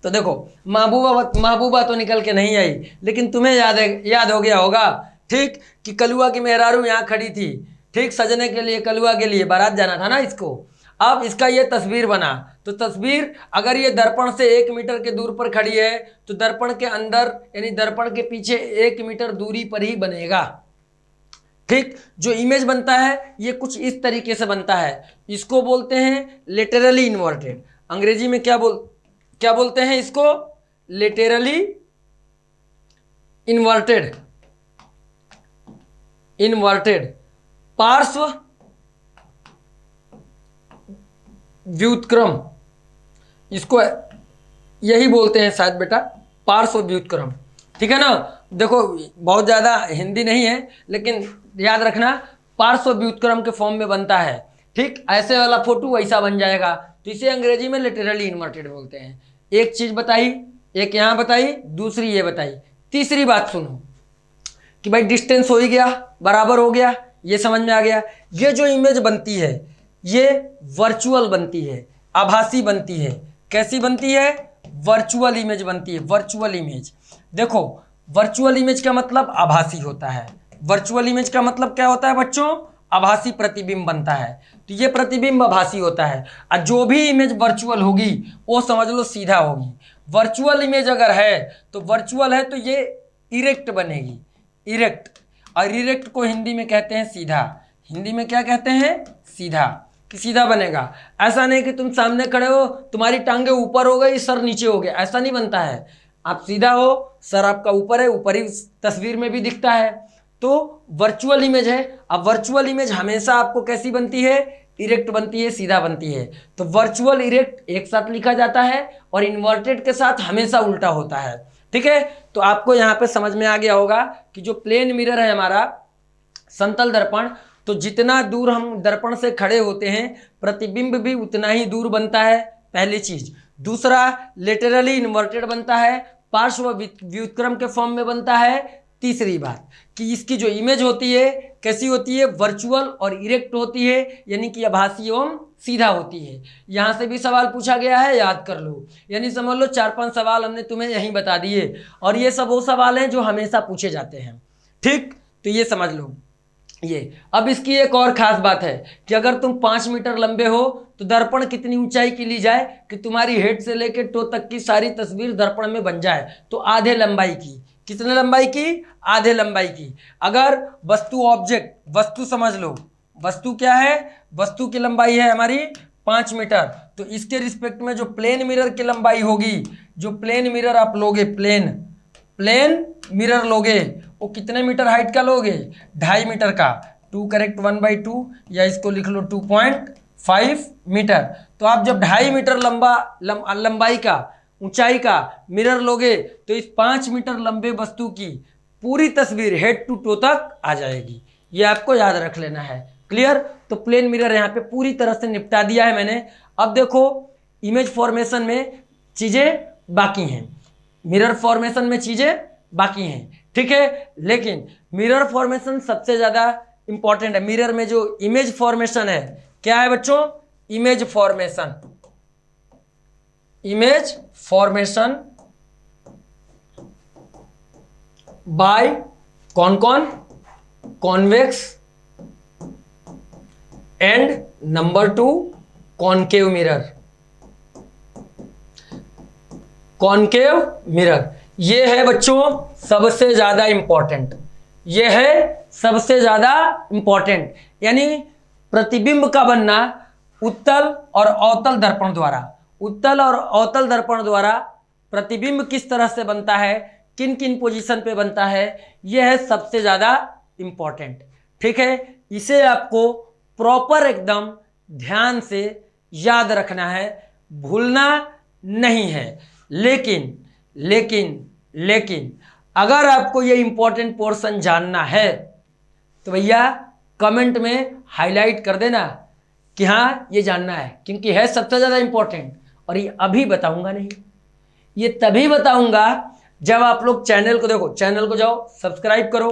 तो देखो महबूबा तो निकल के नहीं आई, लेकिन तुम्हें याद हो गया होगा, ठीक, कि कलुआ की मेहरारू यहाँ खड़ी थी, ठीक, सजने के लिए, कलुआ के लिए बारात जाना था ना इसको। अब इसका ये तस्वीर बना, तो तस्वीर अगर ये दर्पण से 1 मीटर के दूर पर खड़ी है तो दर्पण के अंदर यानी दर्पण के पीछे 1 मीटर दूरी पर ही बनेगा, ठीक। जो इमेज बनता है ये कुछ इस तरीके से बनता है, इसको बोलते हैं लेटरली इन्वर्टेड। अंग्रेजी में क्या बोलते हैं इसको? लेटरली इन्वर्टेड पार्श्व व्युत्क्रम, इसको यही बोलते हैं शायद बेटा, पार्श्व व्युत्क्रम, ठीक है ना। देखो बहुत ज़्यादा हिंदी नहीं है लेकिन याद रखना, पार्श्व व्युत्क्रम के फॉर्म में बनता है। ठीक, ऐसे वाला फोटो ऐसा बन जाएगा, तो इसे अंग्रेजी में लिटरली इन्वर्टेड बोलते हैं। एक चीज बताई, एक यहाँ बताई, दूसरी ये बताई। तीसरी बात सुनो कि भाई डिस्टेंस हो ही गया, बराबर हो गया, ये समझ में आ गया। ये जो इमेज बनती है ये वर्चुअल बनती है, आभासी बनती है। कैसी बनती है? वर्चुअल इमेज बनती है। वर्चुअल इमेज, देखो वर्चुअल इमेज का मतलब आभासी होता है। वर्चुअल इमेज का मतलब क्या होता है बच्चों? आभासी प्रतिबिंब बनता है। तो ये प्रतिबिंब आभासी होता है, और जो भी इमेज वर्चुअल होगी वो समझ लो सीधा होगी। वर्चुअल इमेज अगर है तो वर्चुअल है तो ये इरेक्ट बनेगी, इरेक्ट। और इरेक्ट को हिंदी में कहते हैं सीधा। हिंदी में क्या कहते हैं? सीधा, कि सीधा बनेगा। ऐसा नहीं कि तुम सामने खड़े हो, तुम्हारी टांगे ऊपर हो गई, सर नीचे हो गया, ऐसा नहीं बनता है। आप सीधा हो, सर आपका ऊपर है, ऊपर ही तस्वीर में भी दिखता है, तो वर्चुअल इमेज है। अब वर्चुअल इमेज हमेशा आपको कैसी बनती है? इरेक्ट बनती है, सीधा बनती है। तो वर्चुअल इरेक्ट एक साथ लिखा जाता है, और इन्वर्टेड के साथ हमेशा उल्टा होता है। ठीक है, तो आपको यहाँ पे समझ में आ गया होगा कि जो प्लेन मिरर है हमारा समतल दर्पण, तो जितना दूर हम दर्पण से खड़े होते हैं प्रतिबिंब भी उतना ही दूर बनता है, पहली चीज। दूसरा, लेटरली इन्वर्टेड बनता है, पार्श्व व्युत्क्रम के फॉर्म में बनता है। तीसरी बात कि इसकी जो इमेज होती है कैसी होती है? वर्चुअल और इरेक्ट होती है, यानी कि आभासी एवं सीधा होती है। यहाँ से भी सवाल पूछा गया है, याद कर लो। यानी समझ लो 4-5 सवाल हमने तुम्हें यहीं बता दिए, और ये सब वो सवाल हैं जो हमेशा पूछे जाते हैं। ठीक, तो ये समझ लो ये। अब इसकी एक और खास बात है कि अगर तुम 5 मीटर लंबे हो तो दर्पण कितनी ऊंचाई की ली जाए कि तुम्हारी हेड से लेकर टो तक की सारी तस्वीर दर्पण में बन जाए? तो आधे लंबाई की। कितने लंबाई की? आधे लंबाई की। अगर वस्तु, ऑब्जेक्ट, वस्तु समझ लो, वस्तु क्या है? वस्तु की लंबाई है हमारी 5 मीटर, तो इसके रिस्पेक्ट में जो प्लेन मिरर की लंबाई होगी, जो प्लेन मिरर आप लोगे, प्लेन मिरर लोगे, वो कितने मीटर हाइट का लोगे? 2.5 मीटर का। 2 करेक्ट 1/2, या इसको लिख लो 2.5 मीटर। तो आप जब 2.5 मीटर लंबाई का, ऊंचाई का मिरर लोगे तो इस 5 मीटर लंबे वस्तु की पूरी तस्वीर हेड टू टो तक आ जाएगी। ये आपको याद रख लेना है। क्लियर? तो प्लेन मिरर यहाँ पे पूरी तरह से निपटा दिया है मैंने। अब देखो इमेज फॉर्मेशन में चीजें बाकी हैं, मिरर फॉर्मेशन में चीजें बाकी हैं। ठीक है, लेकिन मिरर फॉर्मेशन सबसे ज्यादा इंपॉर्टेंट है। मिरर में जो इमेज फॉर्मेशन है, क्या है बच्चों? Image formation. Image formation by कौन कौन? Convex and number 2 concave mirror. Concave mirror ये है बच्चों सबसे ज्यादा इंपॉर्टेंट। ये है सबसे ज्यादा इंपॉर्टेंट, यानी प्रतिबिंब का बनना उत्तल और अवतल दर्पण द्वारा। उत्तल और अवतल दर्पण द्वारा प्रतिबिंब किस तरह से बनता है, किन किन पोजीशन पे बनता है, यह है सबसे ज्यादा इंपॉर्टेंट। ठीक है, इसे आपको प्रॉपर एकदम ध्यान से याद रखना है, भूलना नहीं है। लेकिन लेकिन लेकिन अगर आपको ये इंपॉर्टेंट पोर्शन जानना है तो भैया कमेंट में हाईलाइट कर देना कि हाँ ये जानना है, क्योंकि है सबसे ज़्यादा इंपॉर्टेंट। और ये अभी बताऊंगा नहीं, ये तभी बताऊंगा जब आप लोग चैनल को देखो, चैनल को जाओ, सब्सक्राइब करो,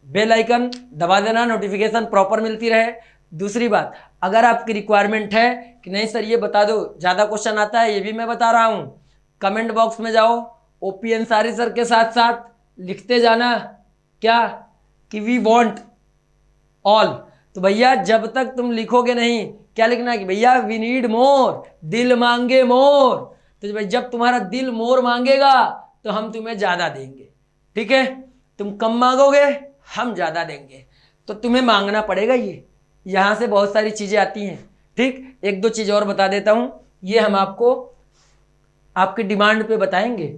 बेल आइकन दबा देना, नोटिफिकेशन प्रॉपर मिलती रहे। दूसरी बात, अगर आपकी रिक्वायरमेंट है कि नहीं सर ये बता दो, ज़्यादा क्वेश्चन आता है, ये भी मैं बता रहा हूँ, कमेंट बॉक्स में जाओ, ओपी अंसारी सर के साथ साथ लिखते जाना क्या कि वी वांट ऑल। तो भैया जब तक तुम लिखोगे नहीं, क्या लिखना है कि भैया वी नीड मोर, दिल मांगे मोर। तो भाई जब तुम्हारा दिल मोर मांगेगा तो हम तुम्हें ज़्यादा देंगे। ठीक है, तुम कम मांगोगे हम ज़्यादा देंगे, तो तुम्हें मांगना पड़ेगा। ये यहाँ से बहुत सारी चीज़ें आती हैं। ठीक, एक दो चीज़ और बता देता हूँ, ये हम आपको आपकी डिमांड पे बताएंगे।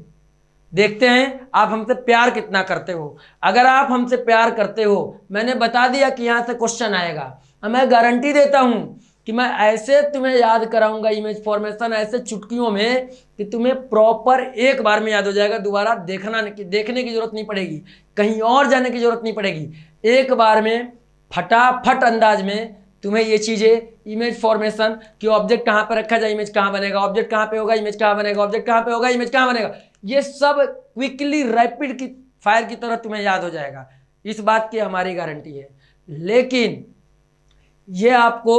देखते हैं आप हमसे प्यार कितना करते हो। अगर आप हमसे प्यार करते हो, मैंने बता दिया कि यहाँ से क्वेश्चन आएगा, और मैं गारंटी देता हूँ कि मैं ऐसे तुम्हें याद कराऊंगा इमेज फॉर्मेशन, ऐसे चुटकियों में कि तुम्हें प्रॉपर एक बार में याद हो जाएगा। दोबारा देखने की जरूरत नहीं पड़ेगी, कहीं और जाने की जरूरत नहीं पड़ेगी, एक बार में फटाफट अंदाज में तुम्हें ये चीज़ें इमेज फॉर्मेशन कि ऑब्जेक्ट कहाँ पर रखा जाए, इमेज कहाँ बनेगा, ऑब्जेक्ट कहाँ पे होगा, इमेज कहाँ बनेगा, ऑब्जेक्ट कहाँ पे होगा, इमेज कहाँ बनेगा, ये सब क्विकली रैपिड की फायर की तरह तुम्हें याद हो जाएगा। इस बात की हमारी गारंटी है। लेकिन ये आपको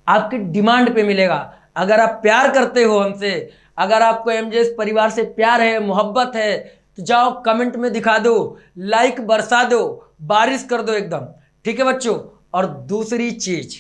आपकी डिमांड पे मिलेगा। अगर आप प्यार करते हो हमसे, अगर आपको एमजेएस परिवार से प्यार है, मोहब्बत है, तो जाओ कमेंट में दिखा दो, लाइक बरसा दो, बारिश कर दो एकदम। ठीक है बच्चों। और दूसरी चीज,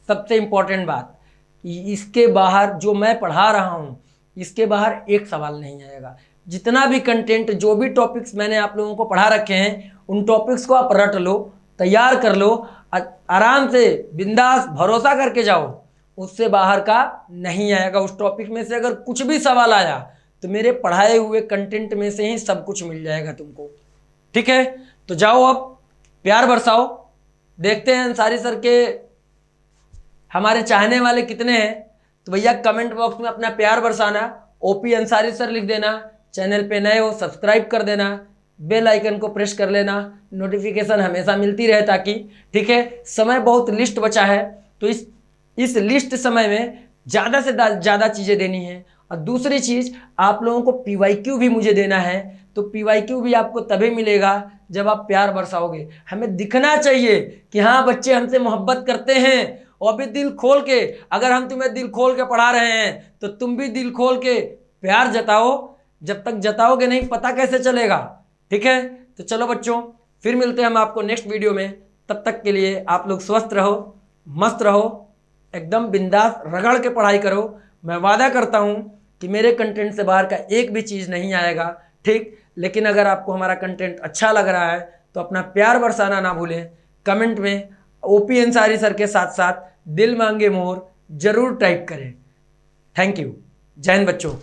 सबसे इंपॉर्टेंट बात, इसके बाहर जो मैं पढ़ा रहा हूं, इसके बाहर एक सवाल नहीं आएगा। जितना भी कंटेंट, जो भी टॉपिक्स मैंने आप लोगों को पढ़ा रखे हैं, उन टॉपिक्स को आप रट लो, तैयार कर लो, आराम से बिंदास भरोसा करके जाओ, उससे बाहर का नहीं आएगा। उस टॉपिक में से अगर कुछ भी सवाल आया तो मेरे पढ़ाए हुए कंटेंट में से ही सब कुछ मिल जाएगा तुमको। ठीक है, तो जाओ अब प्यार बरसाओ। देखते हैं अंसारी सर के हमारे चाहने वाले कितने हैं। तो भैया कमेंट बॉक्स में अपना प्यार बरसाना, ओपी अंसारी सर लिख देना, चैनल पे नए हो सब्सक्राइब कर देना, बेल आइकन को प्रेस कर लेना, नोटिफिकेशन हमेशा मिलती रहे ताकि। ठीक है, समय बहुत लिस्ट बचा है, तो इस लिस्ट समय में ज़्यादा से ज़्यादा चीज़ें देनी है। और दूसरी चीज़, आप लोगों को पीवाईक्यू भी मुझे देना है, तो पीवाईक्यू भी आपको तभी मिलेगा जब आप प्यार बरसाओगे। हमें दिखना चाहिए कि हाँ बच्चे हमसे मोहब्बत करते हैं, और भी दिल खोल के। अगर हम तुम्हें दिल खोल के पढ़ा रहे हैं तो तुम भी दिल खोल के प्यार जताओ। जब तक जताओगे नहीं, पता कैसे चलेगा। ठीक है, तो चलो बच्चों, फिर मिलते हैं हम आपको नेक्स्ट वीडियो में। तब तक के लिए आप लोग स्वस्थ रहो, मस्त रहो, एकदम बिंदास रगड़ के पढ़ाई करो। मैं वादा करता हूँ कि मेरे कंटेंट से बाहर का एक भी चीज़ नहीं आएगा। ठीक, लेकिन अगर आपको हमारा कंटेंट अच्छा लग रहा है तो अपना प्यार बरसाना ना भूलें। कमेंट में ओपी अंसारी सर के साथ साथ दिल मांगे मोर जरूर टाइप करें। Thank you. जय हिंद बच्चों।